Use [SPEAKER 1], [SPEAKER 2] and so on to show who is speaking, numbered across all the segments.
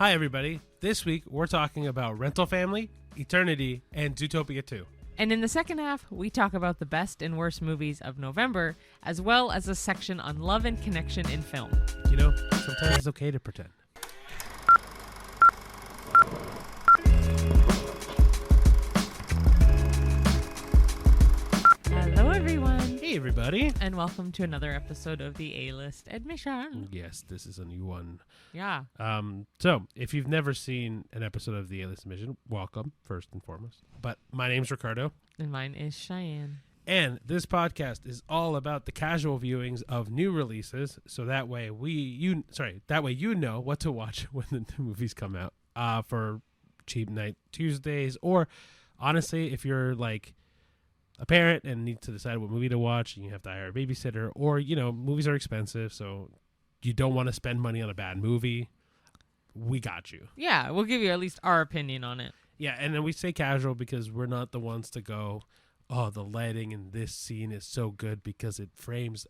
[SPEAKER 1] Hi, everybody. This week, we're talking about Rental Family, Eternity, and Zootopia 2.
[SPEAKER 2] And in the second half, we talk about the best and worst movies of November, as well as a section on love and connection in film.
[SPEAKER 1] You know, sometimes it's okay to pretend.
[SPEAKER 2] Hello, everyone.
[SPEAKER 1] Hey, everybody.
[SPEAKER 2] And welcome to another episode of the A-List Admission.
[SPEAKER 1] Yes, this is a new one.
[SPEAKER 2] Yeah.
[SPEAKER 1] So, if you've never seen an episode of the A-List Admission, welcome, first and foremost. But my name's Ricardo.
[SPEAKER 2] And mine is Cheyenne.
[SPEAKER 1] And this podcast is all about the casual viewings of new releases, so that way you know what to watch when the movies come out for cheap night Tuesdays, or honestly, if you're like a parent and need to decide what movie to watch and you have to hire a babysitter, or movies are expensive, so you don't want to spend money on a bad movie, we got you.
[SPEAKER 2] Yeah, we'll give you at least our opinion on it.
[SPEAKER 1] Yeah, and then we say casual because we're not the ones to go, oh, the lighting in this scene is so good because it frames.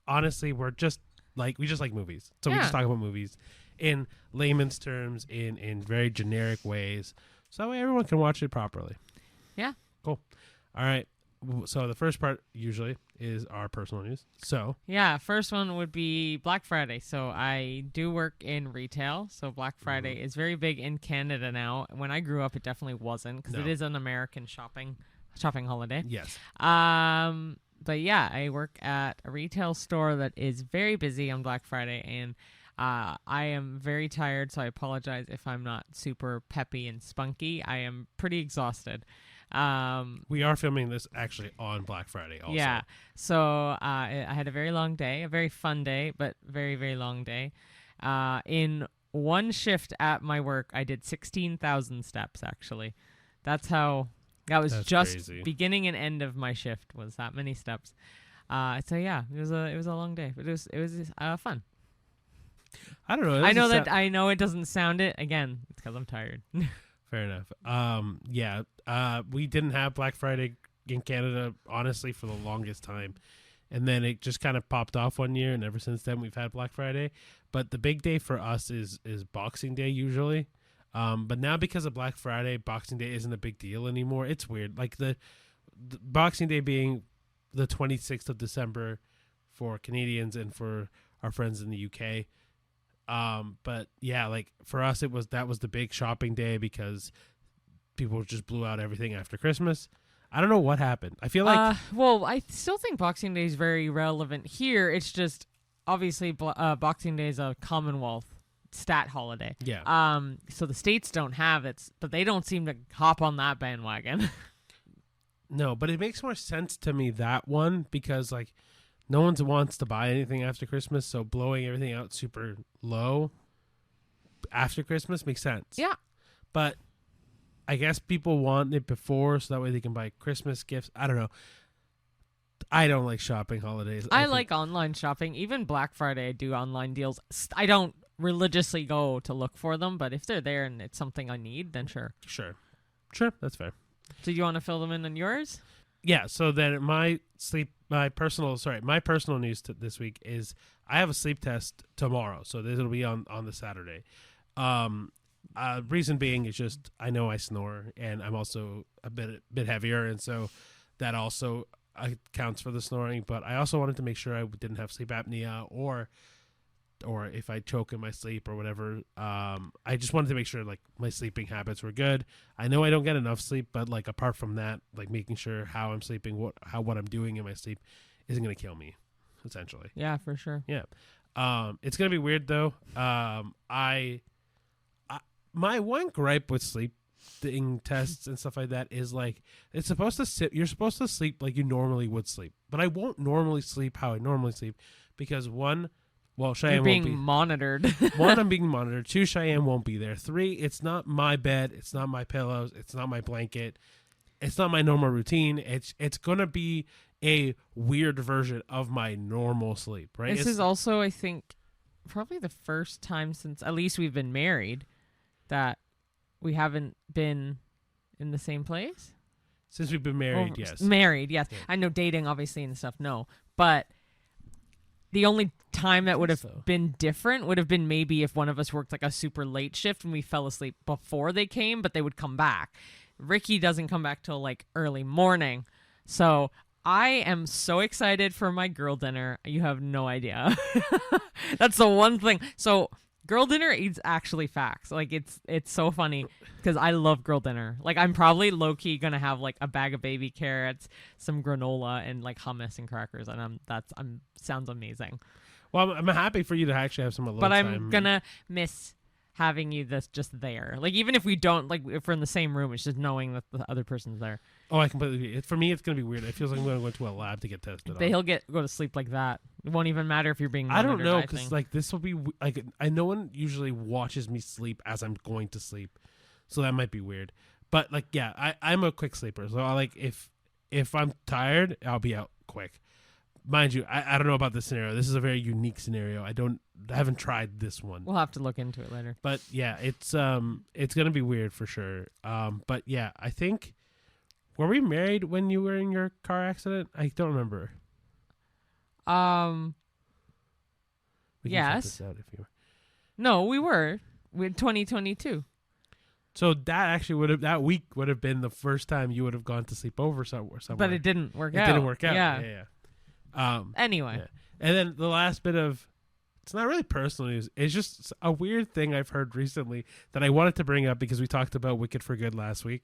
[SPEAKER 1] Honestly, we just like movies. So we just talk about movies in layman's terms, in very generic ways, so that way everyone can watch it properly.
[SPEAKER 2] Yeah.
[SPEAKER 1] Cool. All right. So the first part usually is our personal news. So
[SPEAKER 2] yeah, first one would be Black Friday. So I do work in retail, so Black Friday is very big in Canada now. When I grew up, it definitely wasn't, because it is an American shopping holiday.
[SPEAKER 1] Yes.
[SPEAKER 2] But yeah, I work at a retail store that is very busy on Black Friday, and I am very tired, so I apologize if I'm not super peppy and spunky. I am pretty exhausted.
[SPEAKER 1] We are filming this actually on Black Friday also.
[SPEAKER 2] Yeah. So I had a very long day, a very fun day, but very, very long day. In one shift at my work, I did 16,000 steps, actually. That's just crazy. Beginning and end of my shift was that many steps. So yeah, it was a long day, but it was fun.
[SPEAKER 1] I don't know.
[SPEAKER 2] I know it doesn't sound it. Again, it's because I'm tired.
[SPEAKER 1] Fair enough. We didn't have Black Friday in Canada, honestly, for the longest time. And then it just kind of popped off one year, and ever since then we've had Black Friday. But the big day for us is Boxing Day usually. But now because of Black Friday, Boxing Day isn't a big deal anymore. It's weird. Like the Boxing Day being the 26th of December for Canadians and for our friends in the UK. But yeah, like for us, that was the big shopping day because people just blew out everything after Christmas. I don't know what happened. I feel like,
[SPEAKER 2] well, I still think Boxing Day is very relevant here. It's just obviously Boxing Day is a Commonwealth stat holiday.
[SPEAKER 1] Yeah.
[SPEAKER 2] So the states don't have it, but they don't seem to hop on that bandwagon.
[SPEAKER 1] No, but it makes more sense to me, that one, because like no one wants to buy anything after Christmas, so blowing everything out super low after Christmas makes sense.
[SPEAKER 2] Yeah.
[SPEAKER 1] But I guess people want it before, so that way they can buy Christmas gifts. I don't know. I don't like shopping holidays.
[SPEAKER 2] I like online shopping. Even Black Friday, I do online deals. I don't religiously go to look for them, but if they're there and it's something I need, then sure.
[SPEAKER 1] Sure, that's fair.
[SPEAKER 2] So you want to fill them in on yours?
[SPEAKER 1] Yeah, so then my personal news this week is I have a sleep test tomorrow, so this will be on the Saturday. Reason being is just I know I snore, and I'm also a bit heavier, and so that also accounts for the snoring. But I also wanted to make sure I didn't have sleep apnea or if I choke in my sleep or whatever. I just wanted to make sure like my sleeping habits were good. I know I don't get enough sleep, but like apart from that, like making sure how I'm sleeping, what I'm doing in my sleep isn't going to kill me, essentially.
[SPEAKER 2] Yeah, for sure.
[SPEAKER 1] Yeah. It's going to be weird though. My one gripe with sleeping tests and stuff like that is like you're supposed to sleep like you normally would sleep, but I won't normally sleep how I normally sleep because one, well, Cheyenne
[SPEAKER 2] You're
[SPEAKER 1] won't be
[SPEAKER 2] monitored.
[SPEAKER 1] One, I'm being monitored. Two, Cheyenne won't be there. Three, it's not my bed. It's not my pillows. It's not my blanket. It's not my normal routine. It's going to be a weird version of my normal sleep, right?
[SPEAKER 2] This is also, I think, probably the first time since at least we've been married that we haven't been in the same place.
[SPEAKER 1] Since we've been married, yes.
[SPEAKER 2] Married, yes.
[SPEAKER 1] Yeah.
[SPEAKER 2] I know dating, obviously, and stuff, no. But the only time that would have
[SPEAKER 1] so.
[SPEAKER 2] been different would have been maybe if one of us worked like a super late shift and we fell asleep before they came, but they would come back. Ricky doesn't come back till like early morning. So I am so excited for my girl dinner. You have no idea. That's the one thing. So girl dinner is actually facts. Like it's so funny because I love girl dinner. Like I'm probably low key gonna have like a bag of baby carrots, some granola, and like hummus and crackers, and sounds amazing.
[SPEAKER 1] Well, I'm happy for you to actually have some alone
[SPEAKER 2] But
[SPEAKER 1] time.
[SPEAKER 2] I'm gonna miss having you that's just there. Like even if we don't, like if we're in the same room, it's just knowing that the other person's there.
[SPEAKER 1] Oh, I completely agree. For me, it's gonna be weird. It feels like I'm gonna go into a lab to get tested.
[SPEAKER 2] But he'll go to sleep like that. It won't even matter if you're being
[SPEAKER 1] I
[SPEAKER 2] monitored.
[SPEAKER 1] don't know because like this will be like no one usually watches me sleep as I'm going to sleep, so that might be weird. But like yeah, I'm a quick sleeper, so I like if I'm tired, I'll be out quick. Mind you, I don't know about this scenario. This is a very unique scenario. I haven't tried this one.
[SPEAKER 2] We'll have to look into it later.
[SPEAKER 1] But yeah, it's gonna be weird for sure. But yeah, I think were we married when you were in your car accident? I don't remember. We can cut
[SPEAKER 2] yes.
[SPEAKER 1] this out if you were.
[SPEAKER 2] No, we were. We're 2022.
[SPEAKER 1] So that week would have been the first time you would have gone to sleep over somewhere.
[SPEAKER 2] But it didn't work out.
[SPEAKER 1] It didn't work out.
[SPEAKER 2] Yeah.
[SPEAKER 1] Yeah.
[SPEAKER 2] Anyway.
[SPEAKER 1] Yeah. And then the last bit of, it's not really personal news. It's just a weird thing I've heard recently that I wanted to bring up because we talked about Wicked for Good last week.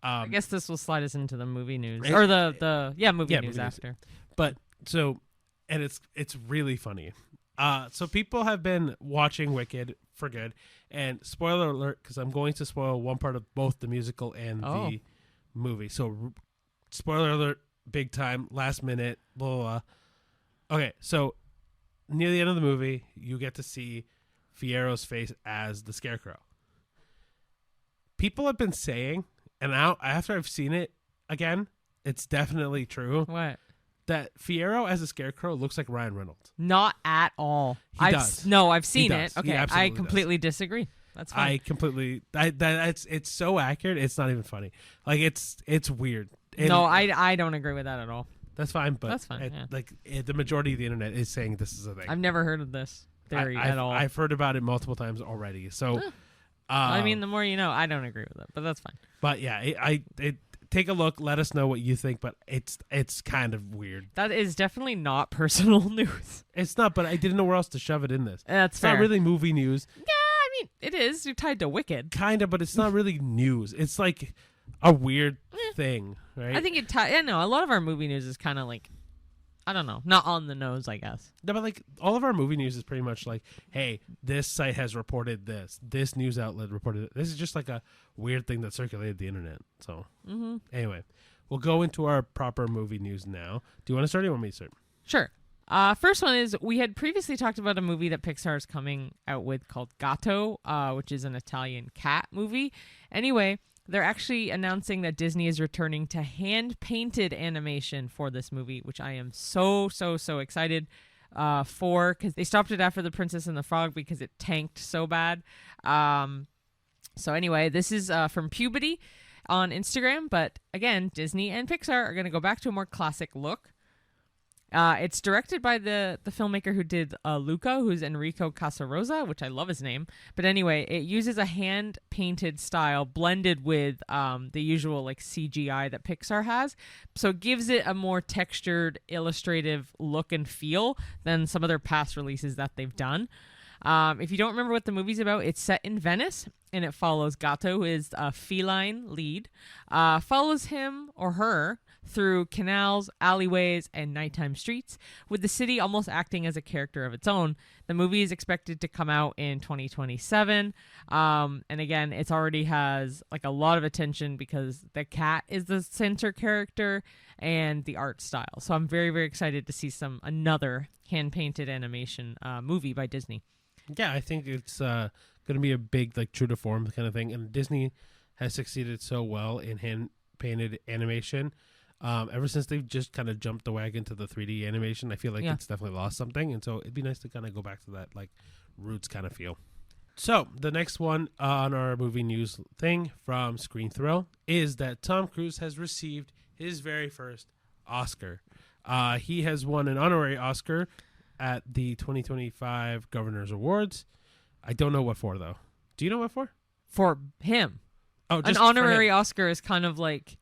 [SPEAKER 2] I guess this will slide us into the movie news or the movie news after.
[SPEAKER 1] But so, and it's really funny. So people have been watching Wicked for Good, and spoiler alert, because I'm going to spoil one part of both the musical and the movie. So spoiler alert, big time, last minute, blah, blah, blah. Okay, so near the end of the movie, you get to see Fiero's face as the Scarecrow. People have been saying, and now after I've seen it again, it's definitely true.
[SPEAKER 2] What?
[SPEAKER 1] That Fiero as a Scarecrow looks like Ryan Reynolds.
[SPEAKER 2] Not at all.
[SPEAKER 1] He does.
[SPEAKER 2] No, I've seen it.
[SPEAKER 1] He
[SPEAKER 2] Okay, I completely disagree. That's fine.
[SPEAKER 1] It's so accurate. It's not even funny. Like it's weird. And
[SPEAKER 2] no, I don't agree with that at all.
[SPEAKER 1] That's fine, but
[SPEAKER 2] that's fine.
[SPEAKER 1] The majority of the internet is saying this is a thing.
[SPEAKER 2] I've never heard of this theory at all.
[SPEAKER 1] I've heard about it multiple times already. So,
[SPEAKER 2] I mean, the more you know. I don't agree with it, but that's fine.
[SPEAKER 1] But yeah, take a look. Let us know what you think. But it's kind of weird.
[SPEAKER 2] That is definitely not personal news.
[SPEAKER 1] It's not, but I didn't know where else to shove it in this.
[SPEAKER 2] That's fair.
[SPEAKER 1] Not really movie news.
[SPEAKER 2] Yeah, I mean, it is. You're tied to Wicked.
[SPEAKER 1] Kind of, but it's not really news. It's like a weird thing, right?
[SPEAKER 2] I think I know. A lot of our movie news is kind of like, I don't know, not on the nose, I guess.
[SPEAKER 1] No, but like all of our movie news is pretty much like, hey, this site has reported this. This news outlet reported it. This is just like a weird thing that circulated the internet. So anyway, we'll go into our proper movie news now. Do you want to start or do you want me to start?
[SPEAKER 2] Sure. First one is we had previously talked about a movie that Pixar is coming out with called Gatto, which is an Italian cat movie. Anyway, they're actually announcing that Disney is returning to hand-painted animation for this movie, which I am so excited for, because they stopped it after The Princess and the Frog because it tanked so bad. So anyway, this is from Puberty on Instagram, but again, Disney and Pixar are going to go back to a more classic look. It's directed by the filmmaker who did Luca, who's Enrico Casarosa, which I love his name. But anyway, it uses a hand-painted style blended with the usual like CGI that Pixar has. So it gives it a more textured, illustrative look and feel than some of their past releases that they've done. If you don't remember what the movie's about, it's set in Venice, and it follows Gatto, who is a feline lead, follows him or her through canals, alleyways, and nighttime streets, with the city almost acting as a character of its own. The movie is expected to come out in 2027, and again, it already has like a lot of attention because the cat is the center character and the art style. So I'm very excited to see another hand-painted animation movie by Disney.
[SPEAKER 1] Yeah, I think it's going to be a big, like, true to form kind of thing. And Disney has succeeded so well in hand-painted animation. Ever since they've just kind of jumped the wagon to the 3D animation, I feel like it's definitely lost something. And so it'd be nice to kind of go back to that, like, roots kind of feel. So the next one on our movie news thing from Screen Thrill is that Tom Cruise has received his very first Oscar. He has won an honorary Oscar at the 2025 Governors Awards. I don't know what for, though. Do you know what for?
[SPEAKER 2] For him.
[SPEAKER 1] Oh,
[SPEAKER 2] An
[SPEAKER 1] just
[SPEAKER 2] honorary Oscar is kind of like,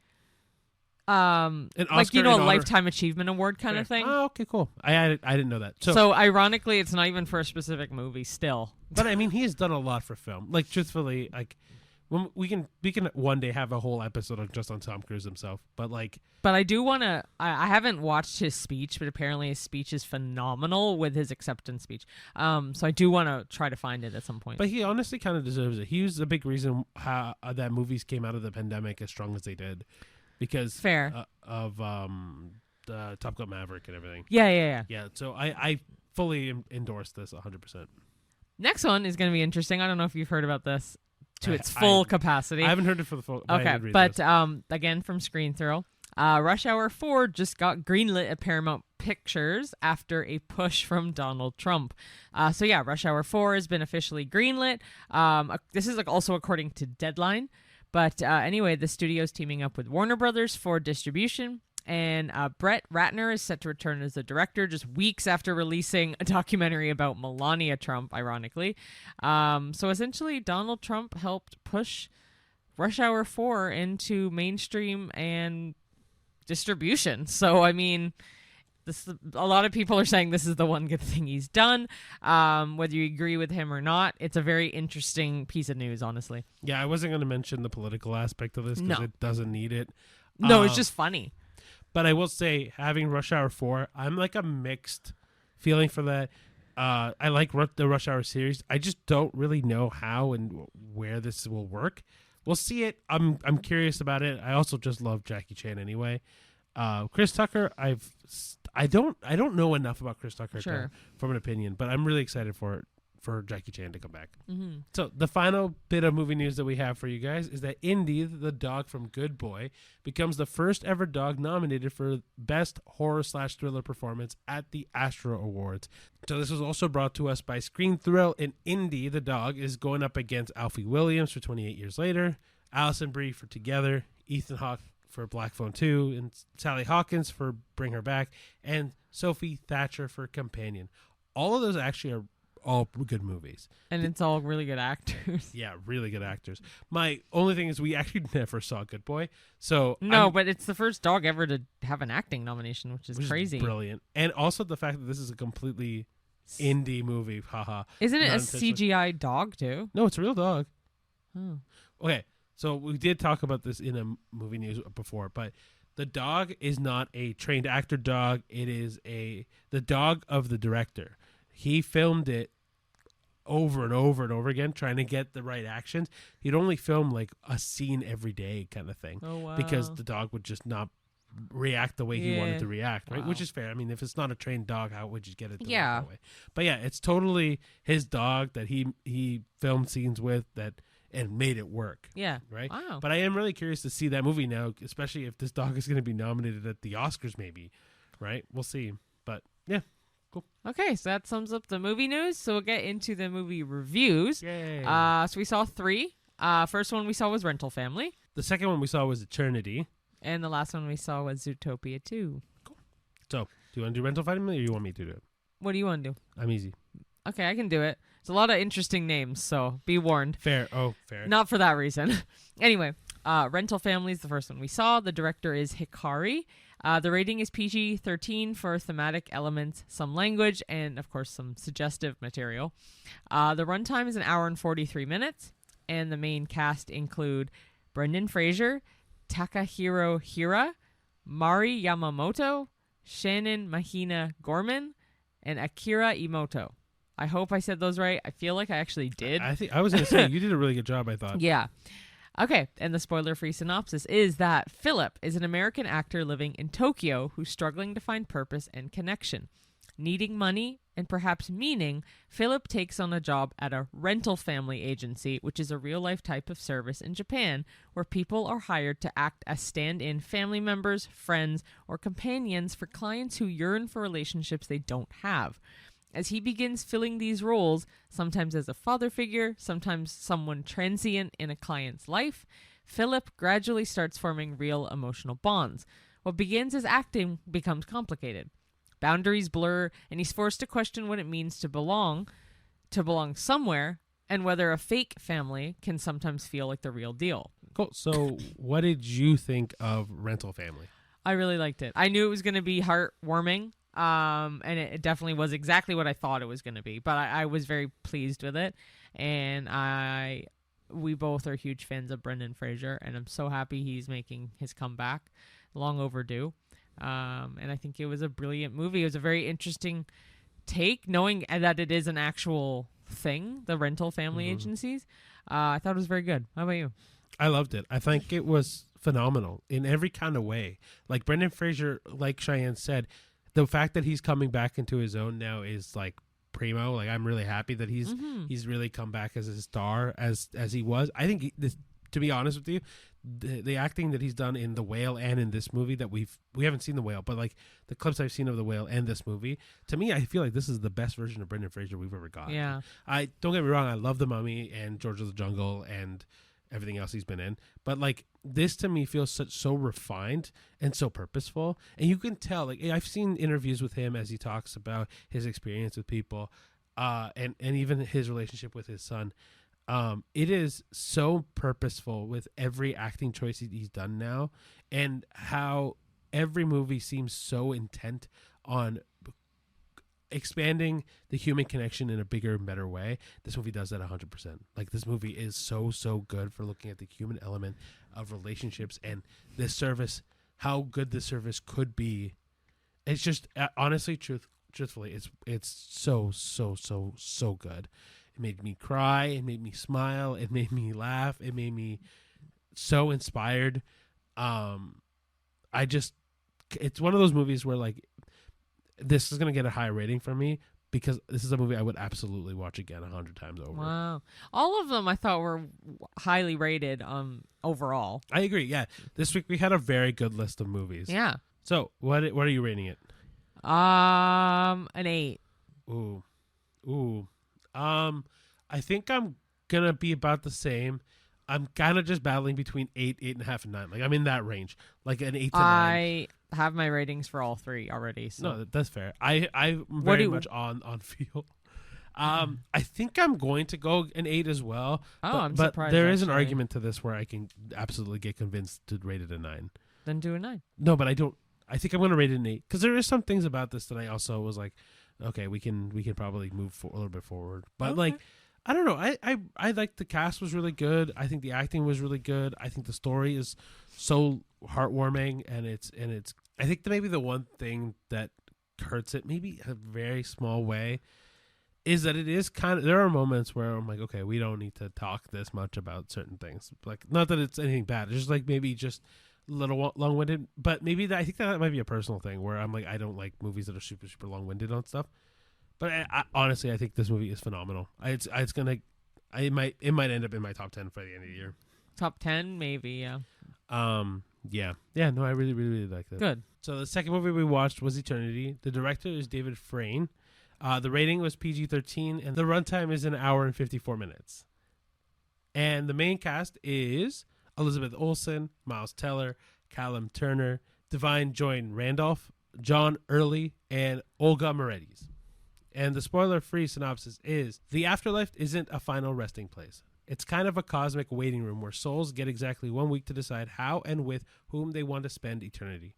[SPEAKER 1] An
[SPEAKER 2] like,
[SPEAKER 1] Oscar
[SPEAKER 2] you know,
[SPEAKER 1] in
[SPEAKER 2] a
[SPEAKER 1] honor-
[SPEAKER 2] Lifetime Achievement Award kind of thing.
[SPEAKER 1] Oh, okay, cool. I didn't know that.
[SPEAKER 2] So ironically, it's not even for a specific movie still.
[SPEAKER 1] But I mean, he has done a lot for film. Like, truthfully, like, when we can one day have a whole episode just on Tom Cruise himself. But like,
[SPEAKER 2] But I do want to. I haven't watched his speech, but apparently his speech is phenomenal with his acceptance speech. So I do want to try to find it at some point.
[SPEAKER 1] but he honestly kind of deserves it. He was a big reason how that movies came out of the pandemic as strong as they did, because
[SPEAKER 2] Fair.
[SPEAKER 1] Of the Top Gun Maverick and everything.
[SPEAKER 2] Yeah.
[SPEAKER 1] Yeah. So I fully endorse this 100%.
[SPEAKER 2] Next one is going to be interesting. I don't know if you've heard about this to its
[SPEAKER 1] I-
[SPEAKER 2] full capacity.
[SPEAKER 1] I haven't heard it for the full. But I
[SPEAKER 2] Okay,
[SPEAKER 1] did read
[SPEAKER 2] but
[SPEAKER 1] this.
[SPEAKER 2] again from Screen Thrill, Rush Hour 4 just got greenlit at Paramount Pictures after a push from Donald Trump. So yeah, Rush Hour 4 has been officially greenlit. This is like also according to Deadline. But anyway, the studio's teaming up with Warner Brothers for distribution. And Brett Ratner is set to return as the director just weeks after releasing a documentary about Melania Trump, ironically. So essentially, Donald Trump helped push Rush Hour 4 into mainstream and distribution. So, I mean, a lot of people are saying this is the one good thing he's done. Whether you agree with him or not, it's a very interesting piece of news, honestly.
[SPEAKER 1] Yeah, I wasn't going to mention the political aspect of this because
[SPEAKER 2] No.
[SPEAKER 1] it doesn't need it.
[SPEAKER 2] No, it's just funny.
[SPEAKER 1] But I will say, having Rush Hour 4, I'm like a mixed feeling for that. I like the Rush Hour series. I just don't really know how and where this will work. We'll see it. I'm curious about it. I also just love Jackie Chan anyway. Chris Tucker, I don't know enough about Chris Tucker to form an opinion, but I'm really excited for Jackie Chan to come back.
[SPEAKER 2] Mm-hmm.
[SPEAKER 1] So the final bit of movie news that we have for you guys is that Indy, the dog from Good Boy, becomes the first ever dog nominated for Best Horror/Thriller Performance at the Astra Awards. So this was also brought to us by Screen Thrill, and Indy, the dog, is going up against Alfie Williams for 28 Years Later, Alison Brie for Together, Ethan Hawke for Black Phone 2, and Sally Hawkins for Bring Her Back, and Sophie Thatcher for Companion. All of those actually are all good movies.
[SPEAKER 2] And it's all really good actors.
[SPEAKER 1] Yeah, really good actors. My only thing is we actually never saw Good Boy. So
[SPEAKER 2] No, but it's the first dog ever to have an acting nomination, which is crazy.
[SPEAKER 1] Brilliant. And also the fact that this is a completely indie movie. Haha.
[SPEAKER 2] Isn't it a
[SPEAKER 1] Not intentionally.
[SPEAKER 2] CGI dog, too?
[SPEAKER 1] No, it's a real dog.
[SPEAKER 2] Oh.
[SPEAKER 1] Okay, so we did talk about this in a movie news before, but the dog is not a trained actor dog. It is the dog of the director. He filmed it over and over and over again, trying to get the right actions. He'd only film like a scene every day kind of thing.
[SPEAKER 2] Oh, wow.
[SPEAKER 1] Because the dog would just not react the way he wanted
[SPEAKER 2] Yeah.
[SPEAKER 1] to react, right?
[SPEAKER 2] Wow.
[SPEAKER 1] Which is fair. I mean, if it's not a trained dog, how would you get it to
[SPEAKER 2] Yeah.
[SPEAKER 1] work that way? But yeah, it's totally his dog that he filmed scenes with and made it work.
[SPEAKER 2] Yeah.
[SPEAKER 1] Right?
[SPEAKER 2] Wow.
[SPEAKER 1] But I am really curious to see that movie now, especially if this dog is going to be nominated at the Oscars maybe, right? We'll see. But yeah, cool.
[SPEAKER 2] Okay, so that sums up the movie news. So we'll get into the movie reviews.
[SPEAKER 1] Yay.
[SPEAKER 2] So we saw 3. First one we saw was Rental Family.
[SPEAKER 1] The second one we saw was Eternity.
[SPEAKER 2] And the last one we saw was Zootopia 2.
[SPEAKER 1] So, do you want to do Rental Family or you want me to do it?
[SPEAKER 2] What do you want to do?
[SPEAKER 1] I'm easy.
[SPEAKER 2] Okay, I can do it. It's a lot of interesting names, so be warned.
[SPEAKER 1] Fair. Oh, fair.
[SPEAKER 2] Not for that reason. Anyway, Rental Family is the first one we saw. The director is Hikari. The rating is PG-13 for thematic elements, some language, and, of course, some suggestive material. The runtime is 1 hour and 43 minutes, and the main cast include Brendan Fraser, Takahiro Hira, Mari Yamamoto, Shannon Mahina Gorman, and Akira Imoto. I hope I said those right. I feel like I actually did.
[SPEAKER 1] I think I was going to say you did a really good job, I thought.
[SPEAKER 2] Yeah. Okay, and the spoiler-free synopsis is that Philip is an American actor living in Tokyo who's struggling to find purpose and connection. Needing money and perhaps meaning, Philip takes on a job at a rental family agency, which is a real-life type of service in Japan where people are hired to act as stand-in family members, friends, or companions for clients who yearn for relationships they don't have. As he begins filling these roles, sometimes as a father figure, sometimes someone transient in a client's life, Philip gradually starts forming real emotional bonds. What begins as acting becomes complicated. Boundaries blur, and he's forced to question what it means to belong somewhere, and whether a fake family can sometimes feel like the real deal.
[SPEAKER 1] Cool. So, what did you think of Rental Family?
[SPEAKER 2] I really liked it. I knew it was going to be heartwarming, and it definitely was exactly what I thought it was going to be. But I was very pleased with it, and we both are huge fans of Brendan Fraser, and I'm so happy he's making his comeback. Long overdue. And I think it was a brilliant movie. It was a very interesting take, knowing that it is an actual thing, the rental family agencies. I thought it was very good. How about you?
[SPEAKER 1] I loved it. I think it was phenomenal in every kind of way. Like Brendan Fraser, like Cheyenne said, the fact that he's coming back into his own now is like primo. Like I'm really happy that he's really come back as a star as he was. I think to be honest with you, the acting that he's done in The Whale and in this movie that we haven't seen The Whale, but like the clips I've seen of The Whale and this movie, to me, I feel like this is the best version of Brendan Fraser we've ever gotten.
[SPEAKER 2] Yeah.
[SPEAKER 1] I don't get me wrong, I love The Mummy and George of the Jungle and everything else he's been in, but like this to me feels so refined and so purposeful, and you can tell. Like I've seen interviews with him as he talks about his experience with people, and even his relationship with his son. It is so purposeful with every acting choice he's done now, and how every movie seems so intent on expanding the human connection in a bigger and better way. This movie does that 100%. Like this movie is so good for looking at the human element of relationships and this service, how good this service could be. It's just honestly, truthfully, it's so good. It made me cry. It made me smile. It made me laugh. It made me so inspired. It's one of those movies where like this is gonna get a high rating from me because this is a movie I would absolutely watch again 100 times over.
[SPEAKER 2] Wow, all of them I thought were highly rated. Overall,
[SPEAKER 1] I agree. Yeah, this week we had a very good list of movies.
[SPEAKER 2] Yeah.
[SPEAKER 1] So what are you rating it?
[SPEAKER 2] An 8.
[SPEAKER 1] Ooh. I think I'm gonna be about the same. I'm kind of just battling between 8, 8.5, and 9. Like I'm in that range, like an 8 to 9.
[SPEAKER 2] I have my ratings for all three already. So.
[SPEAKER 1] No, that's fair. I'm very much on feel. I think I'm going to go an 8 as well.
[SPEAKER 2] I'm
[SPEAKER 1] but
[SPEAKER 2] surprised.
[SPEAKER 1] There is an
[SPEAKER 2] actually.
[SPEAKER 1] argument to this where I can absolutely get convinced to rate it a 9.
[SPEAKER 2] Then do a 9.
[SPEAKER 1] No, but I don't. I think I'm going to rate it an 8 because there is some things about this that I also was like, okay, we can probably move a little bit forward. But
[SPEAKER 2] Okay.
[SPEAKER 1] like, I don't know. I like the cast was really good. I think the acting was really good. I think the story is so heartwarming, and it's. I think that maybe the one thing that hurts it, maybe a very small way, is that it is kind of. There are moments where I'm like, okay, we don't need to talk this much about certain things. Like, not that it's anything bad. It's just like maybe just a little long-winded. But maybe I think that might be a personal thing where I'm like, I don't like movies that are super super long-winded on stuff. But I honestly, I think this movie is phenomenal. It might end up in my top 10 for the end of the year.
[SPEAKER 2] Top 10, maybe. Yeah.
[SPEAKER 1] Yeah. No, I really, really, really like it.
[SPEAKER 2] Good.
[SPEAKER 1] So the second movie we watched was Eternity. The director is David Frayne. The rating was PG-13, and the runtime is 1 hour and 54 minutes. And the main cast is Elizabeth Olsen, Miles Teller, Callum Turner, Divine Joy Randolph, John Early, and Olga Moretz. And the spoiler-free synopsis is, the afterlife isn't a final resting place. It's kind of a cosmic waiting room where souls get exactly 1 week to decide how and with whom they want to spend eternity.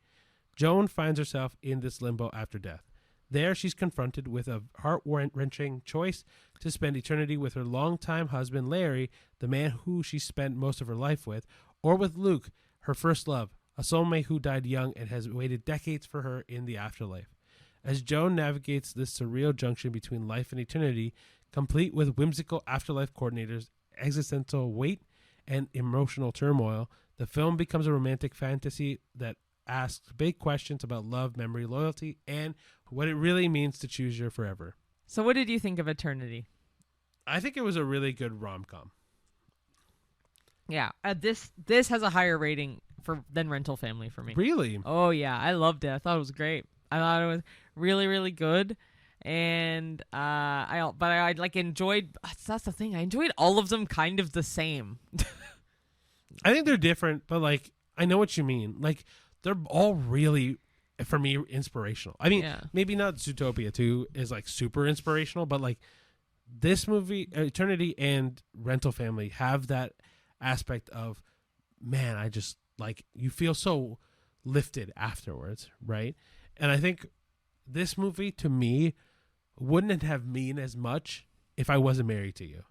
[SPEAKER 1] Joan finds herself in this limbo after death. There, she's confronted with a heart-wrenching choice to spend eternity with her longtime husband, Larry, the man who she spent most of her life with, or with Luke, her first love, a soulmate who died young and has waited decades for her in the afterlife. As Joan navigates this surreal junction between life and eternity, complete with whimsical afterlife coordinators, existential weight, and emotional turmoil, the film becomes a romantic fantasy that asks big questions about love, memory, loyalty, and what it really means to choose your forever.
[SPEAKER 2] So what did you think of Eternity?
[SPEAKER 1] I think it was a really good rom-com.
[SPEAKER 2] Yeah. This has a higher rating than Rental Family for me.
[SPEAKER 1] Really?
[SPEAKER 2] Oh, yeah. I loved it. I thought it was great. I thought it was really, really good. And I like enjoyed. That's the thing. I enjoyed all of them kind of the same.
[SPEAKER 1] I think they're different, but like I know what you mean. Like they're all really for me, inspirational. I mean,
[SPEAKER 2] Yeah.
[SPEAKER 1] maybe not Zootopia 2 is like super inspirational, but like this movie, Eternity and Rental Family have that aspect of, man, I just like, you feel so lifted afterwards, right? And I think this movie to me wouldn't have mean as much if I wasn't married to you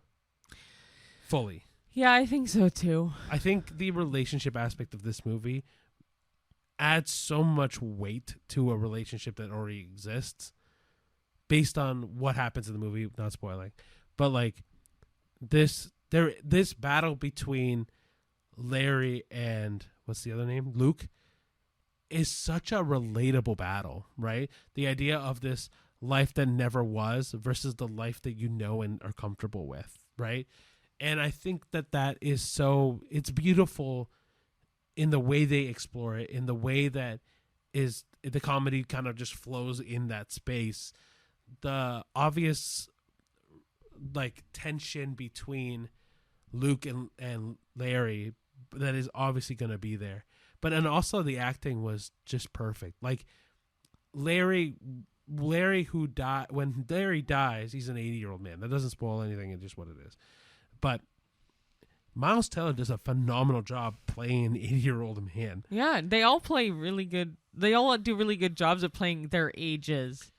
[SPEAKER 1] fully.
[SPEAKER 2] Yeah, I think so too.
[SPEAKER 1] I think the relationship aspect of this movie adds so much weight to a relationship that already exists based on what happens in the movie, not spoiling. But like this battle between Larry and what's the other name? Luke is such a relatable battle, right? The idea of this life that never was versus the life that you know and are comfortable with, right? And I think that is so, it's beautiful in the way they explore it, in the way that is the comedy kind of just flows in that space. The obvious like tension between Luke and Larry that is obviously going to be there. But and also the acting was just perfect. Like Larry who died, when Larry dies, he's an 80-year-old man. That doesn't spoil anything, it's just what it is. But Miles Teller does a phenomenal job playing an 80-year-old man.
[SPEAKER 2] Yeah, they all play really good. They all do really good jobs at playing their ages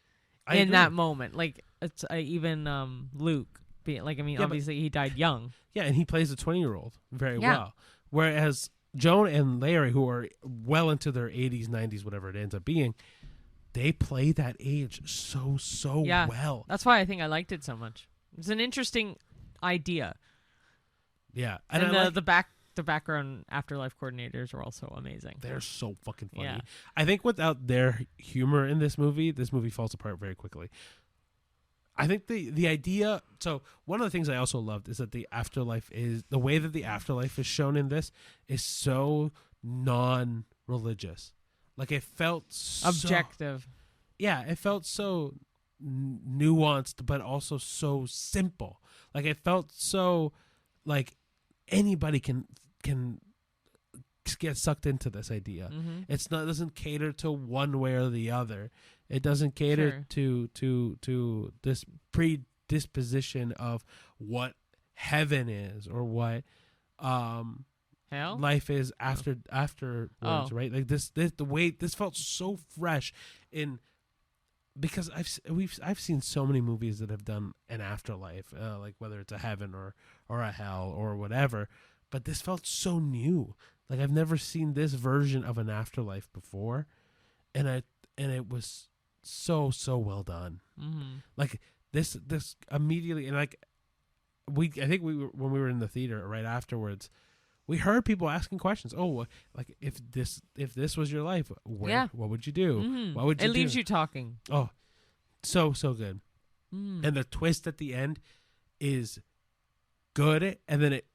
[SPEAKER 2] in that moment. Like it's even Luke. Obviously he died young.
[SPEAKER 1] Yeah, and he plays a 20-year-old very well. Whereas Joan and Larry, who are well into their 80s, 90s, whatever it ends up being, they play that age so well.
[SPEAKER 2] That's why I think I liked it so much. It's an interesting idea.
[SPEAKER 1] Yeah,
[SPEAKER 2] and the background Afterlife coordinators are also amazing.
[SPEAKER 1] They're so fucking funny.
[SPEAKER 2] Yeah.
[SPEAKER 1] I think without their humor in this movie falls apart very quickly. I think the idea. So one of the things I also loved is that the afterlife is the way that the afterlife is shown in this is so non-religious. Like it felt
[SPEAKER 2] objective.
[SPEAKER 1] Yeah, it felt so nuanced, but also so simple. Like it felt so like anybody can get sucked into this idea.
[SPEAKER 2] Mm-hmm.
[SPEAKER 1] It doesn't cater to one way or the other. It doesn't cater to this predisposition of what heaven is or what
[SPEAKER 2] hell
[SPEAKER 1] life is afterwards, right? Like this the way this felt so fresh in, because I've seen so many movies that have done an afterlife, like whether it's a heaven or a hell or whatever, but this felt so new. Like I've never seen this version of an afterlife before, and it was so well done.
[SPEAKER 2] Mm-hmm.
[SPEAKER 1] Like this immediately, and like I think when we were in the theater right afterwards, we heard people asking questions. Oh, like if this was your life, what would you do?
[SPEAKER 2] Mm-hmm.
[SPEAKER 1] What would you do?
[SPEAKER 2] It leaves you talking.
[SPEAKER 1] Oh, so good.
[SPEAKER 2] Mm.
[SPEAKER 1] And the twist at the end is good, and then it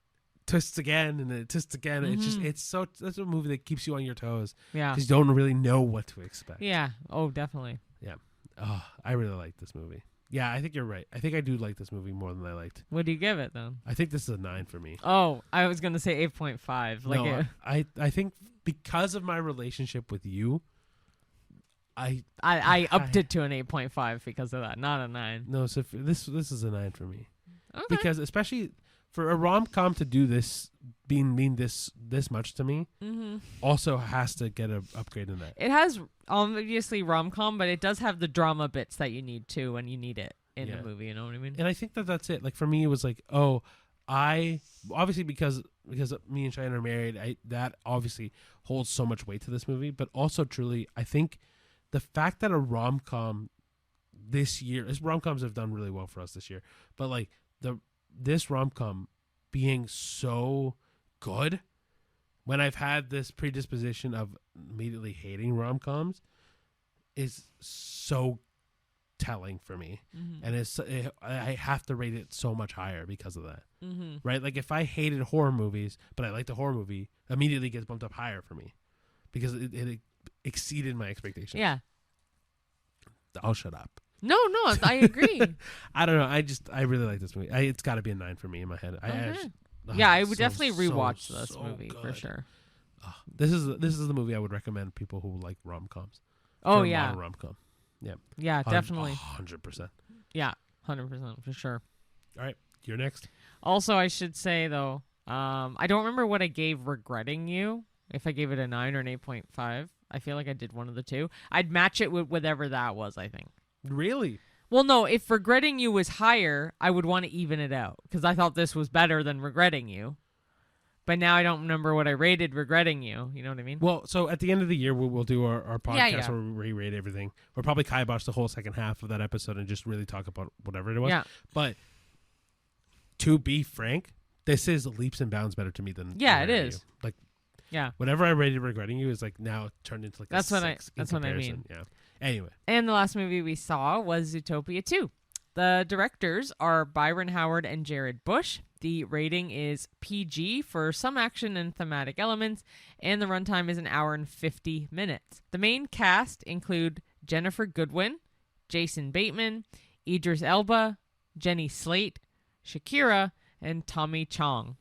[SPEAKER 1] twists again, and then it twists again.
[SPEAKER 2] Mm-hmm.
[SPEAKER 1] That's a movie that keeps you on your toes.
[SPEAKER 2] Yeah,
[SPEAKER 1] because you don't really know what to expect.
[SPEAKER 2] Yeah. Oh, definitely.
[SPEAKER 1] Yeah. Oh, I really like this movie. Yeah, I think you're right. I think I do like this movie more than I liked.
[SPEAKER 2] What do you give it then?
[SPEAKER 1] I think this is a 9 for me.
[SPEAKER 2] Oh, I was gonna say 8.5. Like
[SPEAKER 1] no, I think because of my relationship with you, I
[SPEAKER 2] upped it to an 8.5 because of that, not a 9.
[SPEAKER 1] No, so this is a 9 for me.
[SPEAKER 2] Okay.
[SPEAKER 1] Because especially for a rom-com to do this, mean this much to me,
[SPEAKER 2] mm-hmm.
[SPEAKER 1] also has to get an upgrade in that.
[SPEAKER 2] It has obviously rom-com, but it does have the drama bits that you need too when you need it in a movie. You know what I mean?
[SPEAKER 1] And I think that's it. Like for me, it was like, I obviously because me and Cheyenne are married, that obviously holds so much weight to this movie. But also, truly, I think the fact that a rom-com this year, rom-coms have done really well for us this year, but like this rom-com being so good, when I've had this predisposition of immediately hating rom-coms, is so telling for me.
[SPEAKER 2] Mm-hmm.
[SPEAKER 1] And I have to rate it so much higher because of that.
[SPEAKER 2] Mm-hmm.
[SPEAKER 1] Right? Like if I hated horror movies, but I liked a horror movie, immediately gets bumped up higher for me because it exceeded my expectations.
[SPEAKER 2] Yeah.
[SPEAKER 1] I'll shut up.
[SPEAKER 2] No, I agree.
[SPEAKER 1] I don't know. I really like this movie. It's got to be a 9 for me in my head.
[SPEAKER 2] I would definitely rewatch this movie
[SPEAKER 1] good.
[SPEAKER 2] for sure.
[SPEAKER 1] This is the movie I would recommend people who like rom-coms.
[SPEAKER 2] Oh,
[SPEAKER 1] for a
[SPEAKER 2] yeah.
[SPEAKER 1] modern rom-com. Yeah.
[SPEAKER 2] Yeah, definitely.
[SPEAKER 1] 100%.
[SPEAKER 2] Yeah, 100% for sure.
[SPEAKER 1] All right, you're next.
[SPEAKER 2] Also, I should say, though, I don't remember what I gave Regretting You, if I gave it a 9 or an 8.5. I feel like I did one of the two. I'd match it with whatever that was, I think.
[SPEAKER 1] Really?
[SPEAKER 2] Well, no, if Regretting You was higher, I would want to even it out, because I thought this was better than Regretting You. But now I don't remember what I rated Regretting You. You know what I mean?
[SPEAKER 1] Well, so at the end of the year, we'll do our podcast
[SPEAKER 2] Yeah.
[SPEAKER 1] where we rate everything. We'll probably kibosh the whole second half of that episode and just really talk about whatever it was.
[SPEAKER 2] Yeah.
[SPEAKER 1] But to be frank, this is leaps and bounds better to me than
[SPEAKER 2] Yeah, it
[SPEAKER 1] Regretting
[SPEAKER 2] is.
[SPEAKER 1] You. Like,
[SPEAKER 2] Yeah.
[SPEAKER 1] whatever I rated Regretting You is like now turned into like
[SPEAKER 2] That's
[SPEAKER 1] a
[SPEAKER 2] what
[SPEAKER 1] 6 in
[SPEAKER 2] that's what I
[SPEAKER 1] comparison.
[SPEAKER 2] mean.
[SPEAKER 1] Yeah. Anyway.
[SPEAKER 2] And the last movie we saw was Zootopia 2. The directors are Byron Howard and Jared Bush. The rating is PG for some action and thematic elements, and the runtime is 1 hour and 50 minutes. The main cast include Jennifer Goodwin, Jason Bateman, Idris Elba, Jenny Slate, Shakira, and Tommy Chong.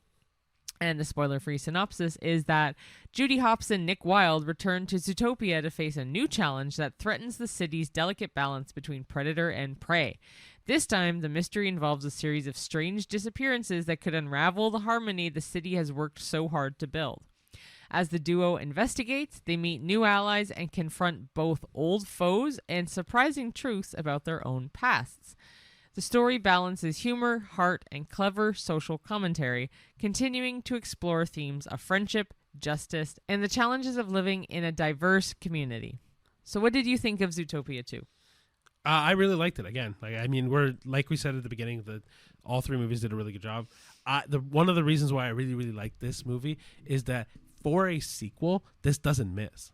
[SPEAKER 2] And the spoiler-free synopsis is that Judy Hopps and Nick Wilde return to Zootopia to face a new challenge that threatens the city's delicate balance between predator and prey. This time, the mystery involves a series of strange disappearances that could unravel the harmony the city has worked so hard to build. As the duo investigates, they meet new allies and confront both old foes and surprising truths about their own pasts. The story balances humor, heart, and clever social commentary, continuing to explore themes of friendship, justice, and the challenges of living in a diverse community. So what did you think of Zootopia 2?
[SPEAKER 1] I really liked it. Again, we're like we said at the beginning that all three movies did a really good job. One of the reasons why I really, really like this movie is that for a sequel, this doesn't miss.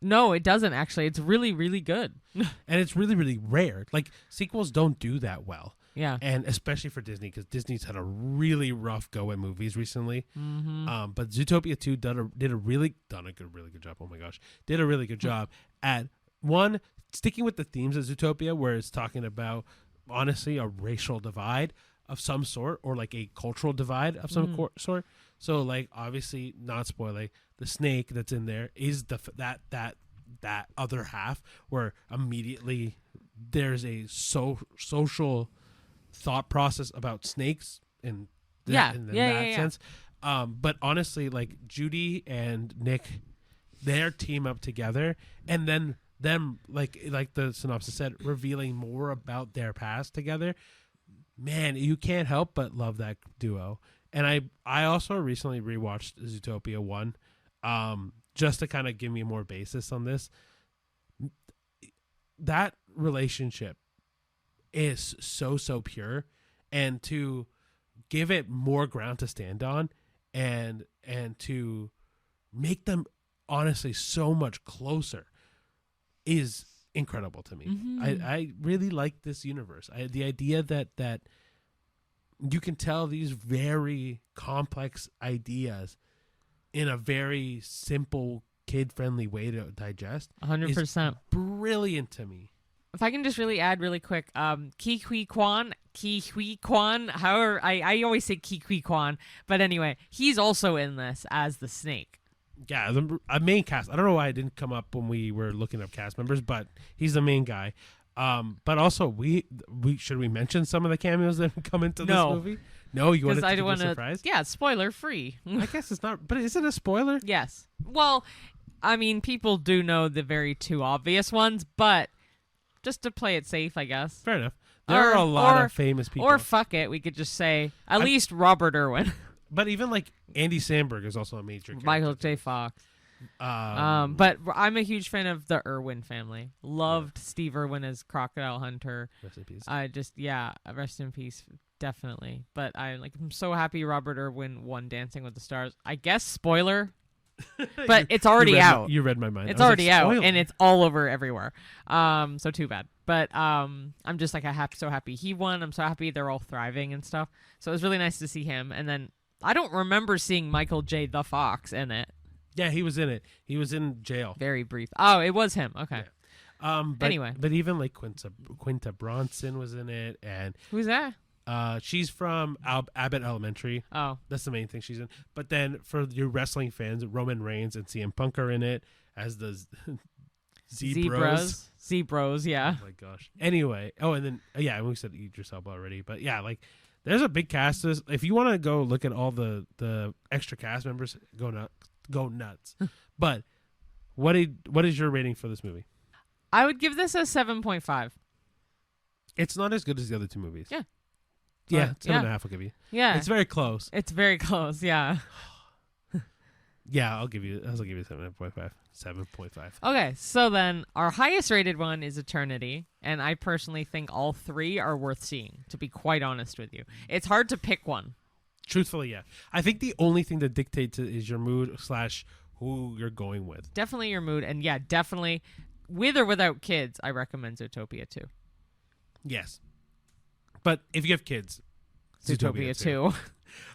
[SPEAKER 2] No, it doesn't actually. It's really, really good.
[SPEAKER 1] And it's really, really rare. Like, sequels don't do that well.
[SPEAKER 2] Yeah.
[SPEAKER 1] And especially for Disney, because Disney's had a really rough go at movies recently.
[SPEAKER 2] Mm-hmm.
[SPEAKER 1] But Zootopia 2 did a really good job. Oh my gosh. Did a really good job at, one, sticking with the themes of Zootopia, where it's talking about, honestly, a racial divide of some sort, or like a cultural divide of some sort. So, like, obviously, not spoiling, the snake that's in there is that other half where immediately there's a social thought process about snakes in that sense. But honestly, like, Judy and Nick, their team up together, and then them, like the synopsis said, revealing more about their past together. Man, you can't help but love that duo. And I also recently rewatched Zootopia 1, just to kind of give me more basis on this. That relationship is so pure, and to give it more ground to stand on, and to make them honestly so much closer is incredible to me.
[SPEAKER 2] Mm-hmm.
[SPEAKER 1] I really like this universe. The idea that you can tell these very complex ideas in a very simple, kid-friendly way to digest
[SPEAKER 2] 100%.
[SPEAKER 1] Brilliant to me.
[SPEAKER 2] If I can just really add really quick, Ke Huy Quan, however, I always say Ke Huy Quan, but anyway, he's also in this as the snake.
[SPEAKER 1] Yeah, the main cast. I don't know why it didn't come up when we were looking up cast members, but he's the main guy. But also, we should we mention some of the cameos that come into this movie? No, you want to keep it a surprise?
[SPEAKER 2] Yeah, spoiler free.
[SPEAKER 1] I guess it's not, but is it a spoiler?
[SPEAKER 2] Yes. Well, I mean, people do know the very two obvious ones, but just to play it safe, I guess.
[SPEAKER 1] Fair enough. There are a lot of famous people.
[SPEAKER 2] Or fuck it, we could just say at least Robert Irwin.
[SPEAKER 1] But even like Andy Samberg is also a major character.
[SPEAKER 2] Michael J. Fox. But I'm a huge fan of the Irwin family. Loved Steve Irwin as Crocodile Hunter.
[SPEAKER 1] Rest in peace.
[SPEAKER 2] Rest in peace, definitely. But I'm so happy Robert Irwin won Dancing with the Stars. I guess spoiler, but it's already out.
[SPEAKER 1] You read my mind.
[SPEAKER 2] It's already out, and it's all over everywhere. So too bad. But I'm just like so happy he won. I'm so happy they're all thriving and stuff. So it was really nice to see him. And then I don't remember seeing Michael J. the Fox in it.
[SPEAKER 1] Yeah, he was in it. He was in jail.
[SPEAKER 2] Very brief. Oh, it was him. Okay.
[SPEAKER 1] Yeah.
[SPEAKER 2] Anyway.
[SPEAKER 1] But even like Quinta Bronson was in it. And
[SPEAKER 2] who's that?
[SPEAKER 1] She's from Abbott Elementary.
[SPEAKER 2] Oh.
[SPEAKER 1] That's the main thing she's in. But then for your wrestling fans, Roman Reigns and CM Punk are in it as the
[SPEAKER 2] Zebras, yeah.
[SPEAKER 1] Oh my gosh. Anyway, and then we said Idris Elba already, but yeah, like there's a big cast. If you want to go look at all the extra cast members, go nuts. But what is your rating for this movie?
[SPEAKER 2] I would give this a 7.5.
[SPEAKER 1] It's not as good as the other two movies.
[SPEAKER 2] Yeah.
[SPEAKER 1] Yeah, 7.5 I'll give you.
[SPEAKER 2] Yeah.
[SPEAKER 1] It's very close.
[SPEAKER 2] Yeah.
[SPEAKER 1] Yeah, I'll give you 7.5. 7.5.
[SPEAKER 2] Okay, so then our highest rated one is Eternity, and I personally think all three are worth seeing, to be quite honest with you. It's hard to pick one.
[SPEAKER 1] Truthfully, yeah. I think the only thing that dictates it is your mood / who you're going with.
[SPEAKER 2] Definitely your mood, and yeah, definitely, with or without kids, I recommend Zootopia 2.
[SPEAKER 1] Yes. But if you have kids,
[SPEAKER 2] Zootopia 2.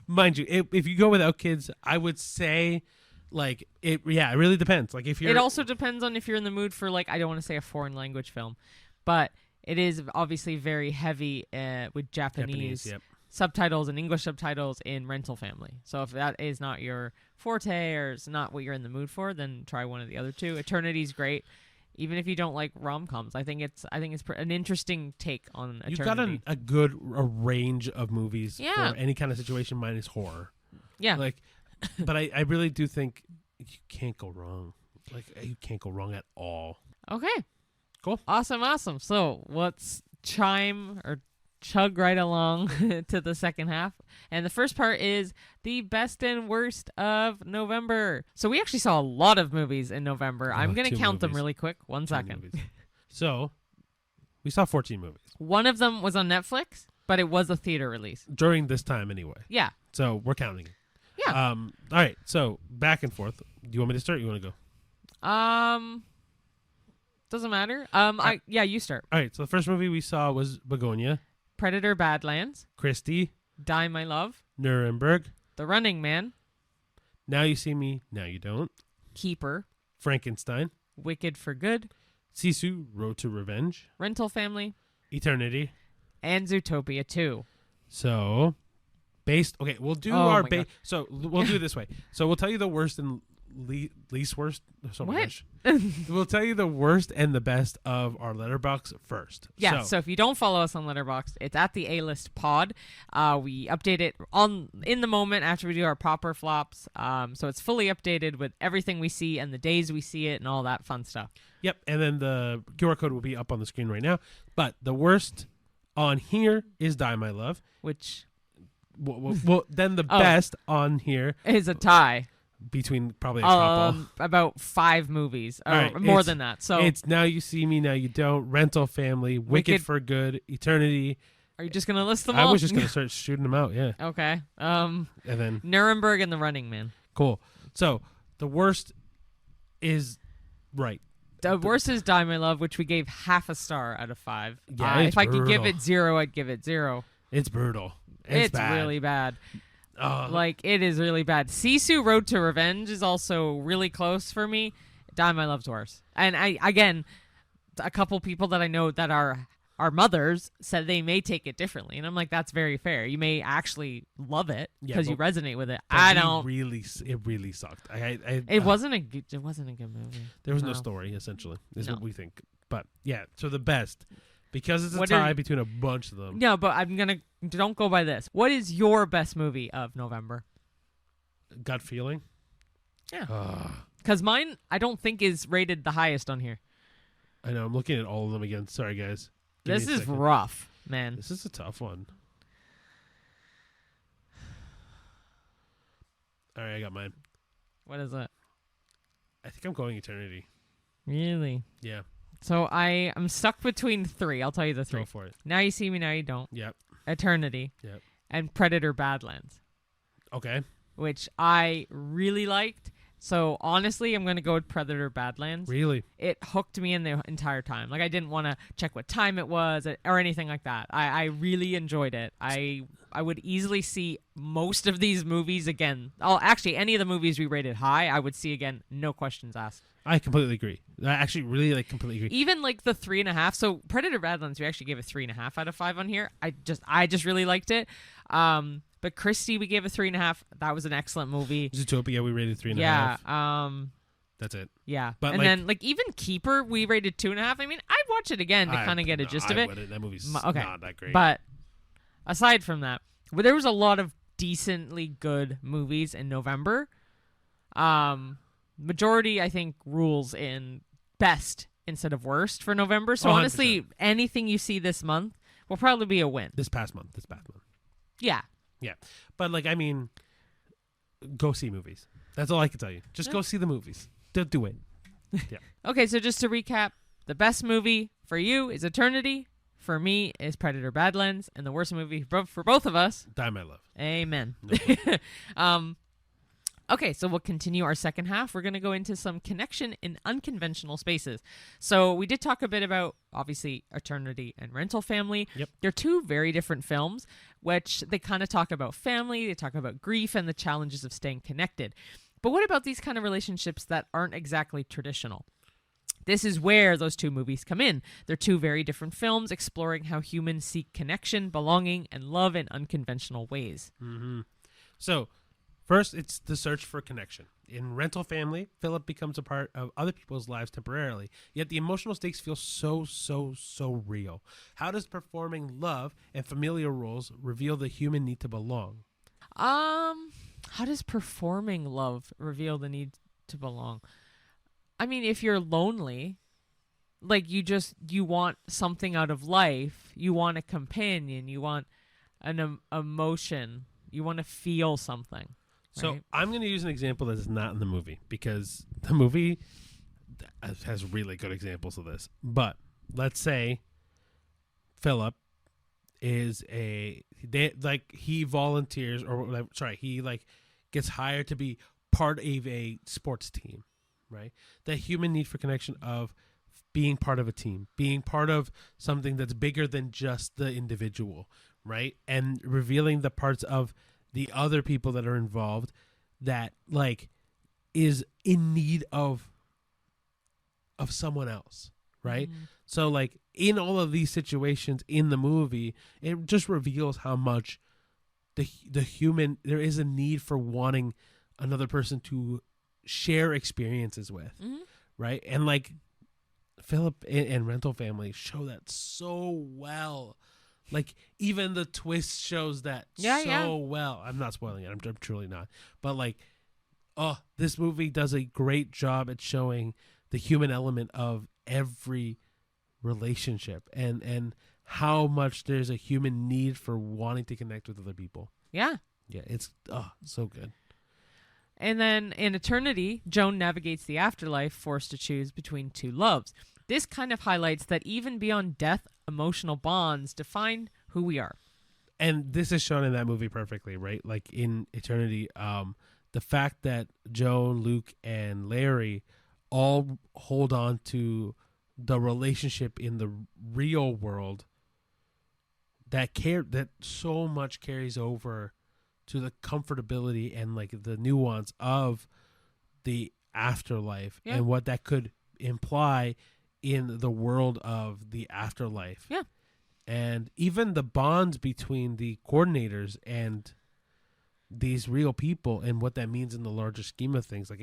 [SPEAKER 1] Mind you, if you go without kids, I would say, like, it really depends. Like, if you're...
[SPEAKER 2] It also depends on if you're in the mood for, like, I don't want to say a foreign language film, but it is obviously very heavy with Japanese subtitles and English subtitles in Rental Family. So if that is not your forte or is not what you're in the mood for, then try one of the other two. Eternity's great. Even if you don't like rom-coms, I think it's an interesting take on Eternity.
[SPEAKER 1] You've got a good range of movies for any kind of situation minus horror.
[SPEAKER 2] Yeah.
[SPEAKER 1] Like, but I really do think you can't go wrong. Like, you can't go wrong at all.
[SPEAKER 2] Okay.
[SPEAKER 1] Cool.
[SPEAKER 2] Awesome. So let's chug right along to the second half. And the first part is the best and worst of November. So we actually saw a lot of movies in November. I'm going to count them really quick. 1 second.
[SPEAKER 1] So we saw 14 movies.
[SPEAKER 2] One of them was on Netflix, but it was a theater release.
[SPEAKER 1] During this time anyway.
[SPEAKER 2] Yeah.
[SPEAKER 1] So we're counting it.
[SPEAKER 2] Yeah.
[SPEAKER 1] All right. So back and forth. Do you want me to start or you want to go?
[SPEAKER 2] Doesn't matter. You start.
[SPEAKER 1] All right. So the first movie we saw was Begonia.
[SPEAKER 2] Predator Badlands.
[SPEAKER 1] Christie.
[SPEAKER 2] Die My Love.
[SPEAKER 1] Nuremberg.
[SPEAKER 2] The Running Man.
[SPEAKER 1] Now You See Me, Now You Don't.
[SPEAKER 2] Keeper.
[SPEAKER 1] Frankenstein.
[SPEAKER 2] Wicked for Good.
[SPEAKER 1] Sisu, Road to Revenge.
[SPEAKER 2] Rental Family.
[SPEAKER 1] Eternity.
[SPEAKER 2] And Zootopia 2.
[SPEAKER 1] So, we'll do So, we'll do it this way. So, we'll tell you the worst and least worst. Oh my gosh. We'll tell you the worst and the best of our Letterboxd first.
[SPEAKER 2] Yeah, so if you don't follow us on Letterboxd, it's at the A-List Pod. We update it in the moment after we do our proper flops. So it's fully updated with everything we see and the days we see it and all that fun stuff.
[SPEAKER 1] Yep, and then the QR code will be up on the screen right now. But the worst on here is Die My Love.
[SPEAKER 2] Which...
[SPEAKER 1] Well, then the best on here...
[SPEAKER 2] is a tie.
[SPEAKER 1] Between probably a couple.
[SPEAKER 2] About 5 movies. Or
[SPEAKER 1] right,
[SPEAKER 2] more than that. So
[SPEAKER 1] it's Now You See Me, Now You Don't, Rental Family, Wicked for Good, Eternity.
[SPEAKER 2] Are you just going to list them all?
[SPEAKER 1] I was just going to start shooting them out, yeah.
[SPEAKER 2] Okay.
[SPEAKER 1] And then
[SPEAKER 2] Nuremberg and The Running Man.
[SPEAKER 1] Cool. So the worst is right.
[SPEAKER 2] The worst is Die My Love, which we gave half a star out of 5.
[SPEAKER 1] Yeah,
[SPEAKER 2] if I could give it 0, I'd give it 0.
[SPEAKER 1] It's brutal.
[SPEAKER 2] It's
[SPEAKER 1] bad.
[SPEAKER 2] Really bad. It is really bad. Sisu, Road to Revenge is also really close for me. Die My Love's worse. And a couple people that I know that are mothers said they may take it differently. And I'm like, that's very fair. You may actually love it because you resonate with it. I don't.
[SPEAKER 1] It really sucked.
[SPEAKER 2] It wasn't a good movie.
[SPEAKER 1] There was no story, essentially, is what we think. But yeah, so the best. Because it's a tie between a bunch of them.
[SPEAKER 2] No, but don't go by this. What is your best movie of November?
[SPEAKER 1] Gut feeling?
[SPEAKER 2] Yeah. Because mine, I don't think is rated the highest on here.
[SPEAKER 1] I know. I'm looking at all of them again. Sorry, guys.
[SPEAKER 2] This is rough, man.
[SPEAKER 1] This is a tough one. All right, I got mine.
[SPEAKER 2] What is it?
[SPEAKER 1] I think I'm going Eternity.
[SPEAKER 2] Really?
[SPEAKER 1] Yeah.
[SPEAKER 2] So I'm stuck between 3. I'll tell you the 3.
[SPEAKER 1] Go for it.
[SPEAKER 2] Now You See Me, Now You Don't.
[SPEAKER 1] Yep.
[SPEAKER 2] Eternity.
[SPEAKER 1] Yep.
[SPEAKER 2] And Predator Badlands.
[SPEAKER 1] Okay.
[SPEAKER 2] Which I really liked. So honestly, I'm going to go with Predator Badlands.
[SPEAKER 1] Really?
[SPEAKER 2] It hooked me in the entire time. Like, I didn't want to check what time it was or anything like that. I really enjoyed it. I would easily see most of these movies again. Actually, any of the movies we rated high, I would see again, no questions asked.
[SPEAKER 1] I completely agree. I actually really completely agree.
[SPEAKER 2] Even the 3.5. So Predator Badlands, we actually gave a 3.5 out of 5 on here. I just really liked it. But Christie, we gave a 3.5. That was an excellent movie.
[SPEAKER 1] Zootopia, we rated 3.5.
[SPEAKER 2] Yeah.
[SPEAKER 1] That's it.
[SPEAKER 2] Yeah.
[SPEAKER 1] But
[SPEAKER 2] and then like even Keeper, we rated 2.5. I mean, I'd watch it again to kind of get a gist of it.
[SPEAKER 1] That movie's
[SPEAKER 2] Okay.
[SPEAKER 1] not that great.
[SPEAKER 2] But aside from that, there was a lot of decently good movies in November. Majority, I think, rules in best instead of worst for November. So
[SPEAKER 1] 100%.
[SPEAKER 2] honestly, anything you see this month will probably be a win.
[SPEAKER 1] This past month.
[SPEAKER 2] Yeah.
[SPEAKER 1] Yeah. But like, I mean, go see movies. That's all I can tell you. Just go see the movies. Do it. Yeah.
[SPEAKER 2] Okay, so just to recap, the best movie for you is Eternity. For me is Predator Badlands. And the worst movie for both of us,
[SPEAKER 1] Die My Love.
[SPEAKER 2] Amen.
[SPEAKER 1] No
[SPEAKER 2] Okay, so we'll continue our second half. We're going to go into some connection in unconventional spaces. So we did talk a bit about, obviously, Eternity and Rental Family.
[SPEAKER 1] Yep.
[SPEAKER 2] They're two very different films, which they kind of talk about family, they talk about grief, and the challenges of staying connected. But what about these kind of relationships that aren't exactly traditional? This is where those two movies come in. They're two very different films exploring how humans seek connection, belonging, and love in unconventional ways.
[SPEAKER 1] Mm-hmm. So, first, it's the search for connection. In Rental Family, Philip becomes a part of other people's lives temporarily, yet the emotional stakes feel so real. How does performing love and familiar roles reveal the human need to belong?
[SPEAKER 2] How does performing love reveal the need to belong? I mean, if you're lonely, like you want something out of life, you want a companion, you want an emotion, you want to feel something.
[SPEAKER 1] So
[SPEAKER 2] right?
[SPEAKER 1] I'm going to use an example that is not in the movie because the movie has really good examples of this. But let's say Philip is he volunteers he gets hired to be part of a sports team, right? The human need for connection of being part of a team, being part of something that's bigger than just the individual, right? And revealing the parts of the other people that are involved that like is in need of someone else, right? So like in all of these situations in the movie, it just reveals how much the human, there is a need for wanting another person to share experiences with, right? And like Philip and Rental Family show that so well. Like even the twist shows that well. I'm not spoiling it. I'm truly not. But like, this movie does a great job at showing the human element of every relationship and how much there's a human need for wanting to connect with other people.
[SPEAKER 2] Yeah.
[SPEAKER 1] Yeah, it's so good.
[SPEAKER 2] And then in Eternity, Joan navigates the afterlife, forced to choose between two loves. This kind of highlights that even beyond death, emotional bonds define who we are.
[SPEAKER 1] And this is shown in that movie perfectly, right? Like in Eternity, the fact that Joan, Luke, and Larry all hold on to the relationship in the real world that so much carries over to the comfortability and like the nuance of the afterlife and what that could imply in the world of the afterlife.
[SPEAKER 2] Yeah. And
[SPEAKER 1] even the bonds between the coordinators and these real people and what that means in the larger scheme of things. Like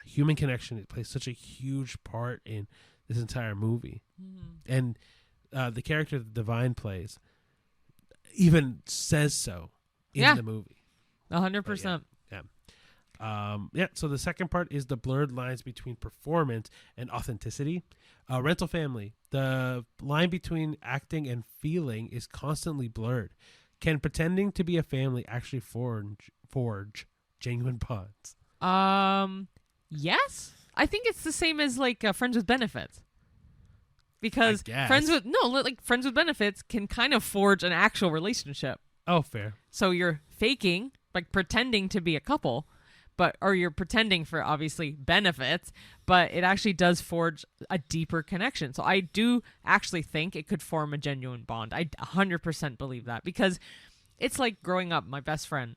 [SPEAKER 1] human connection, it plays such a huge part in this entire movie. And the character that Divine plays even says so in the movie.
[SPEAKER 2] 100%.
[SPEAKER 1] So the second part is the blurred lines between performance and authenticity. Rental Family, the line between acting and feeling is constantly blurred. Can pretending to be a family actually forge genuine bonds?
[SPEAKER 2] Yes. I think it's the same as like Friends with Benefits. Because friends with benefits can kind of forge an actual relationship.
[SPEAKER 1] Oh, fair.
[SPEAKER 2] So you're faking, like pretending to be a couple, or you're pretending for obviously benefits, but it actually does forge a deeper connection. So I do actually think it could form a genuine bond. I 100% believe that because it's like growing up, my best friend,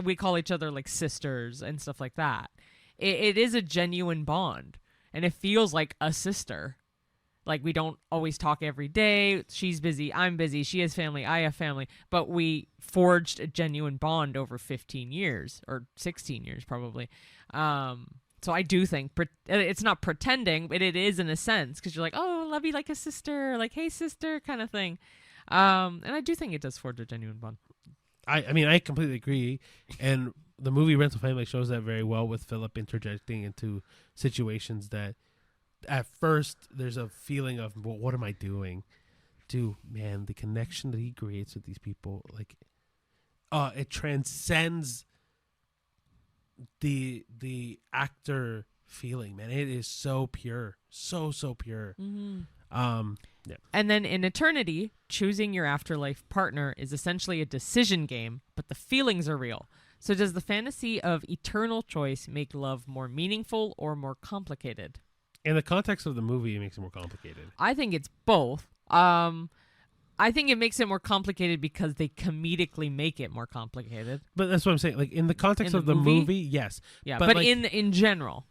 [SPEAKER 2] we call each other like sisters and stuff like that. It is a genuine bond and it feels like a sister. Like, we don't always talk every day. She's busy. I'm busy. She has family. I have family. But we forged a genuine bond over 15 years or 16 years, probably. So So I do think it's not pretending, but it is in a sense, because you're like, oh, I love you like a sister, like, hey, sister, kind of thing. And I do think it does forge a genuine bond.
[SPEAKER 1] I mean, I completely agree. And the movie Rental Family shows that very well, with Philip interjecting into situations that at first there's a feeling of, well, what am I doing? Man, the connection that he creates with these people, like, it transcends the actor feeling, man. It is so pure, so pure. Yeah.
[SPEAKER 2] And then in Eternity, choosing your afterlife partner is essentially a decision game, but the feelings are real. So does the fantasy of eternal choice make love more meaningful or more complicated?
[SPEAKER 1] In the context of the movie, it makes it more complicated.
[SPEAKER 2] I think it's both. I think it makes it more complicated because they comedically make it more complicated.
[SPEAKER 1] But that's what I'm saying. Like, in the context of the movie, yes.
[SPEAKER 2] Yeah, but like, in general,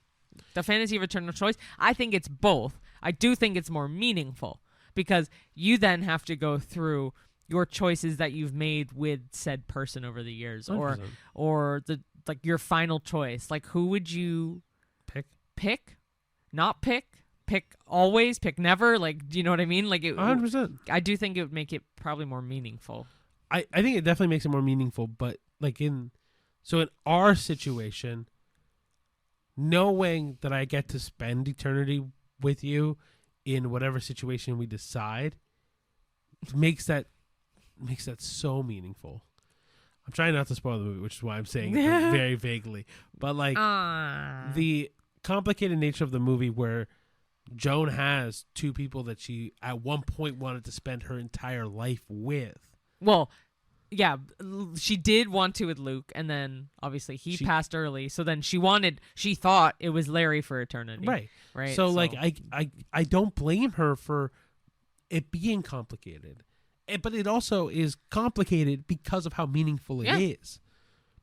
[SPEAKER 2] the fantasy of eternal choice, I think it's both. I do think it's more meaningful because you then have to go through your choices that you've made with said person over the years,
[SPEAKER 1] 100%.
[SPEAKER 2] or the like your final choice. Like, who would you pick? Not pick always, pick never. Like, do you know what I mean? Like,
[SPEAKER 1] 100%.
[SPEAKER 2] I do think it would make it probably more meaningful.
[SPEAKER 1] I think it definitely makes it more meaningful, but like in our situation, knowing that I get to spend eternity with you in whatever situation we decide makes that so meaningful. I'm trying not to spoil the movie, which is why I'm saying it like, very vaguely. But like the complicated nature of the movie, where Joan has two people that she at one point wanted to spend her entire life with.
[SPEAKER 2] Well, yeah, she did want to with Luke, and then obviously she passed early. So then she thought it was Larry for eternity. Right.
[SPEAKER 1] So like I don't blame her for it being complicated. But it also is complicated because of how meaningful it is.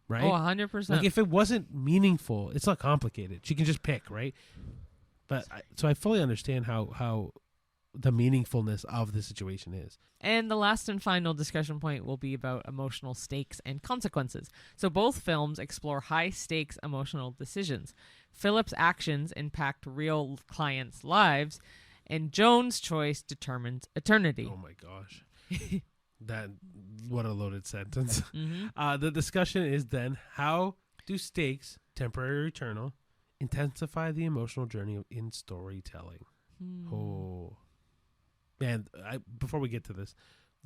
[SPEAKER 1] Right?
[SPEAKER 2] Oh, 100%.
[SPEAKER 1] Like, if it wasn't meaningful, it's not complicated. She can just pick, right? But so I fully understand how the meaningfulness of the situation is.
[SPEAKER 2] And the last and final discussion point will be about emotional stakes and consequences. So both films explore high-stakes emotional decisions. Philip's actions impact real clients' lives, and Joan's choice determines eternity.
[SPEAKER 1] Oh my gosh. What a loaded sentence.
[SPEAKER 2] Mm-hmm.
[SPEAKER 1] The discussion is then, how do stakes, temporary or eternal, intensify the emotional journey in storytelling? Oh. Man, before we get to this,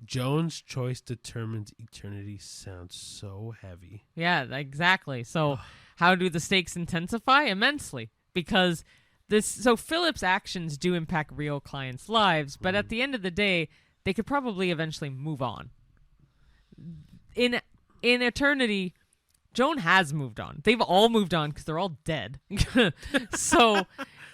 [SPEAKER 1] Joan's choice determines eternity sounds so heavy.
[SPEAKER 2] Yeah, exactly. So how do the stakes intensify? Immensely. Because Philip's actions do impact real clients' lives, but at the end of the day, they could probably eventually move on. In eternity, Joan has moved on. They've all moved on because they're all dead. So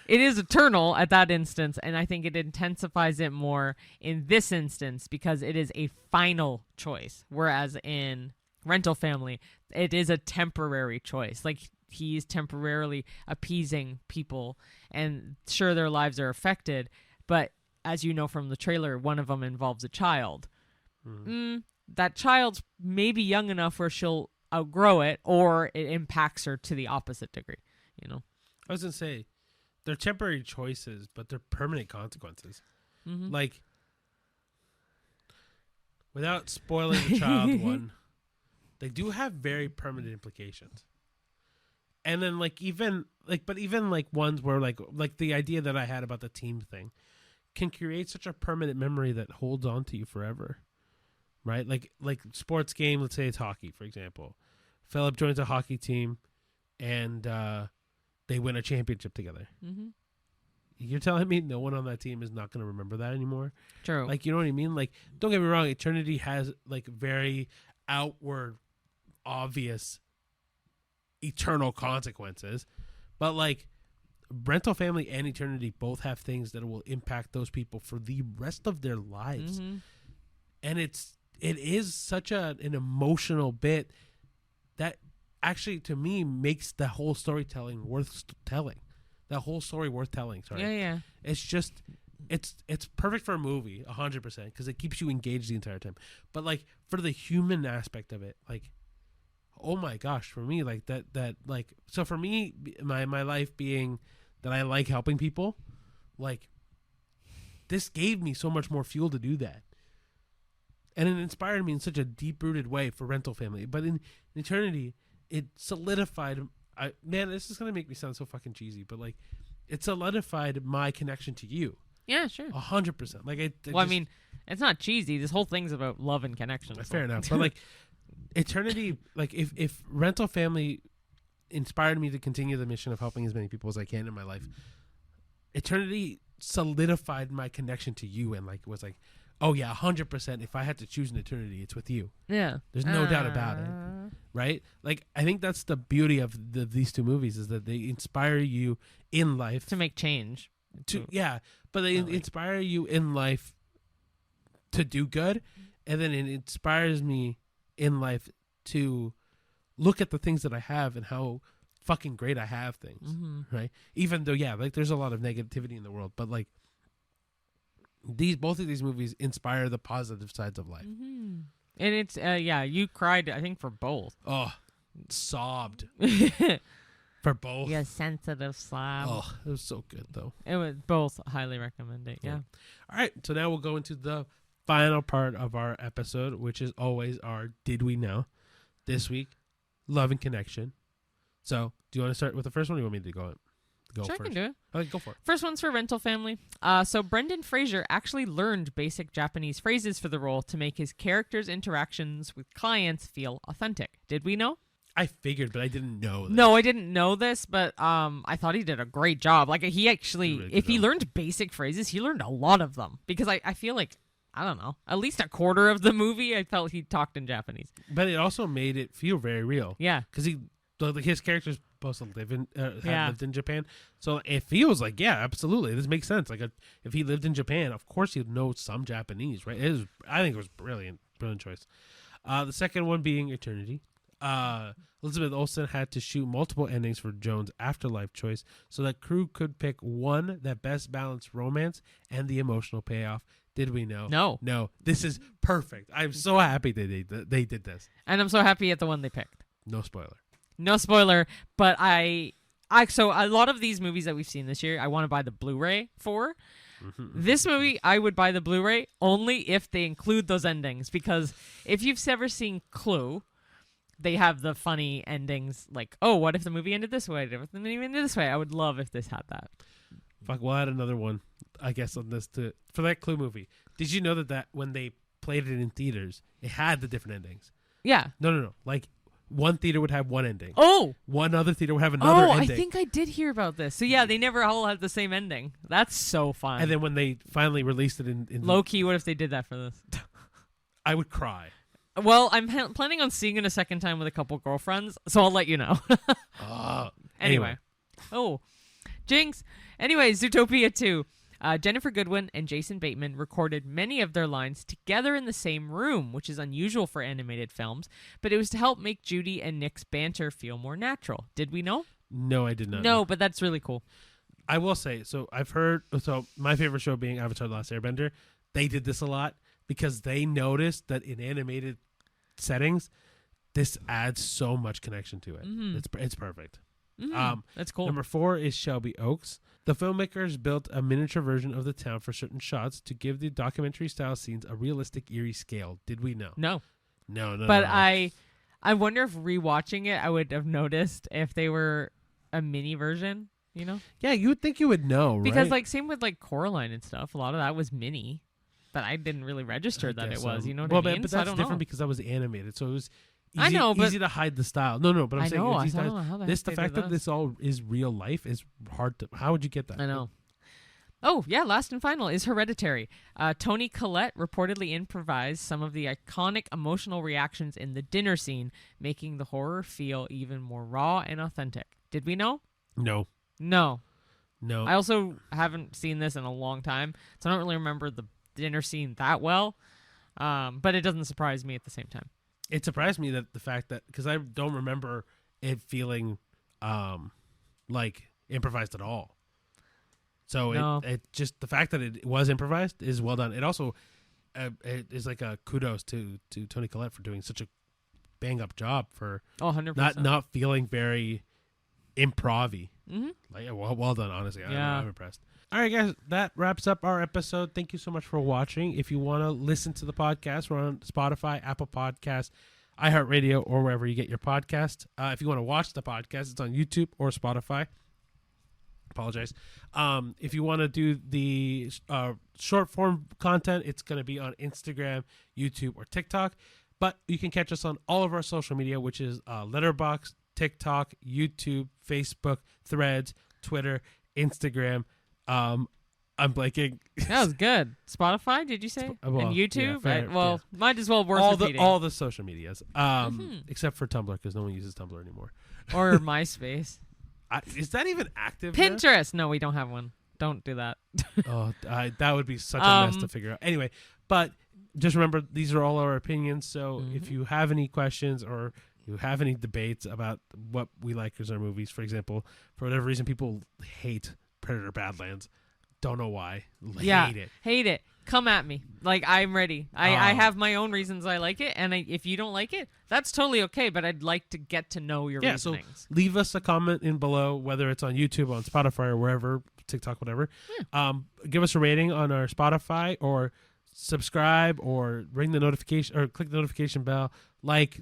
[SPEAKER 2] it is eternal at that instance, and I think it intensifies it more in this instance because it is a final choice, whereas in Rental Family, it is a temporary choice. Like, he's temporarily appeasing people, and sure, their lives are affected, but as you know from the trailer, one of them involves a child. That child's maybe young enough where she'll outgrow it, or it impacts her to the opposite degree, you know?
[SPEAKER 1] I was going to say, they're temporary choices, but they're permanent consequences. Like, without spoiling the child one, they do have very permanent implications. And then, even ones where, like the idea that I had about the team thing can create such a permanent memory that holds on to you forever, right? Like sports game, let's say it's hockey, for example. Philip joins a hockey team, and they win a championship together. You're telling me no one on that team is not going to remember that anymore?
[SPEAKER 2] True.
[SPEAKER 1] Like, you know what I mean? Like, don't get me wrong, eternity has, like, very outward, obvious, eternal consequences. But, like, Rental Family and Eternity both have things that will impact those people for the rest of their lives. And it is such an emotional bit that actually, to me, makes the whole storytelling worth telling. The whole story worth telling. Sorry.
[SPEAKER 2] Yeah.
[SPEAKER 1] It's just, it's perfect for a movie, 100%, because it keeps you engaged the entire time. But, like, for the human aspect of it, like, oh my gosh, for me, like that like, so for me, my life being that I like helping people, like this gave me so much more fuel to do that. And it inspired me in such a deep-rooted way for Rental Family. But in Eternity, it solidified, man, this is going to make me sound so fucking cheesy, but like it solidified my connection to you.
[SPEAKER 2] Yeah, sure.
[SPEAKER 1] 100%. Like
[SPEAKER 2] I mean, it's not cheesy. This whole thing's about love and connection.
[SPEAKER 1] Fair enough. But like Eternity, like if Rental Family inspired me to continue the mission of helping as many people as I can in my life, Eternity solidified my connection to you, and like was like, oh yeah, 100%. If I had to choose an eternity, it's with you.
[SPEAKER 2] Yeah,
[SPEAKER 1] there's no doubt about it, right? Like I think that's the beauty of these two movies is that they inspire you in life
[SPEAKER 2] to make change.
[SPEAKER 1] But they inspire you in life to do good, and then it inspires me in life to look at the things that I have and how fucking great I have things, right? Even though, like there's a lot of negativity in the world, but like both of these movies inspire the positive sides of life.
[SPEAKER 2] And it's you cried, I think, for both.
[SPEAKER 1] Oh, sobbed for both.
[SPEAKER 2] Yeah, sensitive slob.
[SPEAKER 1] Oh, it was so good though.
[SPEAKER 2] It was both highly recommended. Yeah.
[SPEAKER 1] All right, so now we'll go into the final part of our episode, which is always our Did We Know? This week, love and connection. So, do you want to start with the first one, or do you want me to go
[SPEAKER 2] Sure,
[SPEAKER 1] first?
[SPEAKER 2] I can do it.
[SPEAKER 1] Okay, go for it.
[SPEAKER 2] First one's for Rental Family. So Brendan Fraser actually learned basic Japanese phrases for the role to make his character's interactions with clients feel authentic. Did we know?
[SPEAKER 1] I figured, but I didn't know this.
[SPEAKER 2] No, I didn't know this, but I thought he did a great job. Like he actually,
[SPEAKER 1] really
[SPEAKER 2] if he learned basic phrases, he learned a lot of them. Because I feel like, I don't know, at least a quarter of the movie, I felt he talked in Japanese.
[SPEAKER 1] But it also made it feel very real.
[SPEAKER 2] Yeah.
[SPEAKER 1] Because his character's supposed to live in, have lived in Japan. So it feels like, yeah, absolutely. This makes sense. Like if he lived in Japan, of course he'd know some Japanese, right? I think it was brilliant choice. The second one being Eternity. Elizabeth Olsen had to shoot multiple endings for Joan's Afterlife choice so that crew could pick one that best balanced romance and the emotional payoff. Did we know? No. This is perfect. I'm so happy they did this.
[SPEAKER 2] And I'm so happy at the one they picked.
[SPEAKER 1] No spoiler.
[SPEAKER 2] But so a lot of these movies that we've seen this year, I want to buy the Blu-ray for. This movie, I would buy the Blu-ray only if they include those endings, because if you've ever seen Clue, they have the funny endings like, oh, what if the movie ended this way? What if the movie ended this way? I would love if this had that.
[SPEAKER 1] Fuck, we'll add another one, I guess, on this for that Clue movie. Did you know that when they played it in theaters, it had the different endings?
[SPEAKER 2] Yeah.
[SPEAKER 1] No. Like, one theater would have one ending.
[SPEAKER 2] Oh!
[SPEAKER 1] One other theater would have another ending.
[SPEAKER 2] I think I did hear about this. So, yeah, they never all had the same ending. That's so fun.
[SPEAKER 1] And then when they finally released it in
[SPEAKER 2] low-key, what if they did that for this?
[SPEAKER 1] I would cry.
[SPEAKER 2] Well, I'm planning on seeing it a second time with a couple girlfriends, so I'll let you know. Anyway. Oh, jinx. Anyway, Zootopia 2. Jennifer Goodwin and Jason Bateman recorded many of their lines together in the same room, which is unusual for animated films, but it was to help make Judy and Nick's banter feel more natural. Did we know?
[SPEAKER 1] No, I did not.
[SPEAKER 2] No, but that's really cool.
[SPEAKER 1] I will say, I've heard, my favorite show being Avatar: The Last Airbender, they did this a lot because they noticed that in animated settings, this adds so much connection to it. It's perfect.
[SPEAKER 2] That's cool.
[SPEAKER 1] Number 4 is Shelby Oaks. The filmmakers built a miniature version of the town for certain shots to give the documentary-style scenes a realistic, eerie scale. Did we know?
[SPEAKER 2] No.
[SPEAKER 1] No.
[SPEAKER 2] But no. I wonder if rewatching it, I would have noticed if they were a mini version, you know?
[SPEAKER 1] Yeah, you would think you would know, right?
[SPEAKER 2] Because, like, same with, like, Coraline and stuff. A lot of that was mini. But I didn't really register that it was, you know what I mean?
[SPEAKER 1] But that's different because that was animated, so it was
[SPEAKER 2] easy,
[SPEAKER 1] easy to hide the style. No, but I'm saying
[SPEAKER 2] I
[SPEAKER 1] easy
[SPEAKER 2] don't know how
[SPEAKER 1] the fact that this all is real life is hard to. How would you get that?
[SPEAKER 2] I know. Oh, yeah, last and final is Hereditary. Toni Collette reportedly improvised some of the iconic emotional reactions in the dinner scene, making the horror feel even more raw and authentic. Did we know?
[SPEAKER 1] No.
[SPEAKER 2] I also haven't seen this in a long time, so I don't really remember the dinner scene that well, but it doesn't surprise me at the same time.
[SPEAKER 1] It surprised me that the fact that, because I don't remember it feeling like improvised at all. So it just, the fact that it was improvised is well done. It also it is like a kudos to Toni Collette for doing such a bang up job for
[SPEAKER 2] 100%.
[SPEAKER 1] not feeling very improv-y.
[SPEAKER 2] Mm-hmm.
[SPEAKER 1] Like, well done, honestly.
[SPEAKER 2] Yeah.
[SPEAKER 1] I'm impressed. All right, guys, that wraps up our episode. Thank you so much for watching. If you want to listen to the podcast, we're on Spotify, Apple Podcasts, iHeartRadio, or wherever you get your podcast. If you want to watch the podcast, it's on YouTube or Spotify. Apologize. If you want to do the short form content, it's going to be on Instagram, YouTube, or TikTok. But you can catch us on all of our social media, which is Letterboxd, TikTok, YouTube, Facebook, Threads, Twitter, Instagram. I'm blanking.
[SPEAKER 2] That was good. Spotify, did you say?
[SPEAKER 1] Well,
[SPEAKER 2] and YouTube?
[SPEAKER 1] yeah, fair,
[SPEAKER 2] might as well worth repeating.
[SPEAKER 1] all the social medias, except for Tumblr, because no one uses Tumblr anymore.
[SPEAKER 2] Or MySpace.
[SPEAKER 1] Is that even active? There?
[SPEAKER 2] Pinterest. No, we don't have one. Don't do that.
[SPEAKER 1] That would be such a mess to figure out. Anyway, but just remember, these are all our opinions. So if you have any questions or you have any debates about what we like as our movies, for example, for whatever reason, people hate Predator Badlands. Don't know why.
[SPEAKER 2] Hate it. Come at me. Like, I'm ready. I have my own reasons I like it, and if you don't like it, that's totally okay, but I'd like to get to know your reasonings.
[SPEAKER 1] So leave us a comment in below, whether it's on YouTube, on Spotify, or wherever, TikTok, whatever. Yeah. Give us a rating on our Spotify, or subscribe, or ring the notification, or click the notification bell,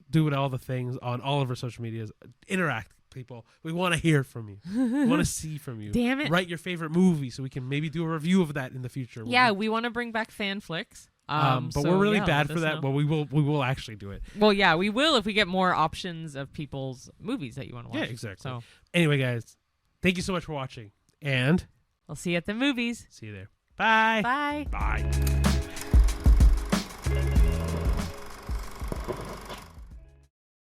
[SPEAKER 1] do all the things on all of our social medias. Interact. People, we want to hear from you. We want to see from you.
[SPEAKER 2] Damn it.
[SPEAKER 1] Write your favorite movie so we can maybe do a review of that in the future.
[SPEAKER 2] Yeah, we want to bring back fan flicks.
[SPEAKER 1] But we're really bad for that. But we will actually do it.
[SPEAKER 2] Well, yeah, we will if we get more options of people's movies that you want to watch.
[SPEAKER 1] Yeah, exactly.
[SPEAKER 2] So
[SPEAKER 1] anyway, guys, thank you so much for watching, and
[SPEAKER 2] I'll see you at the movies.
[SPEAKER 1] See you there. Bye.
[SPEAKER 2] Bye.
[SPEAKER 1] Bye.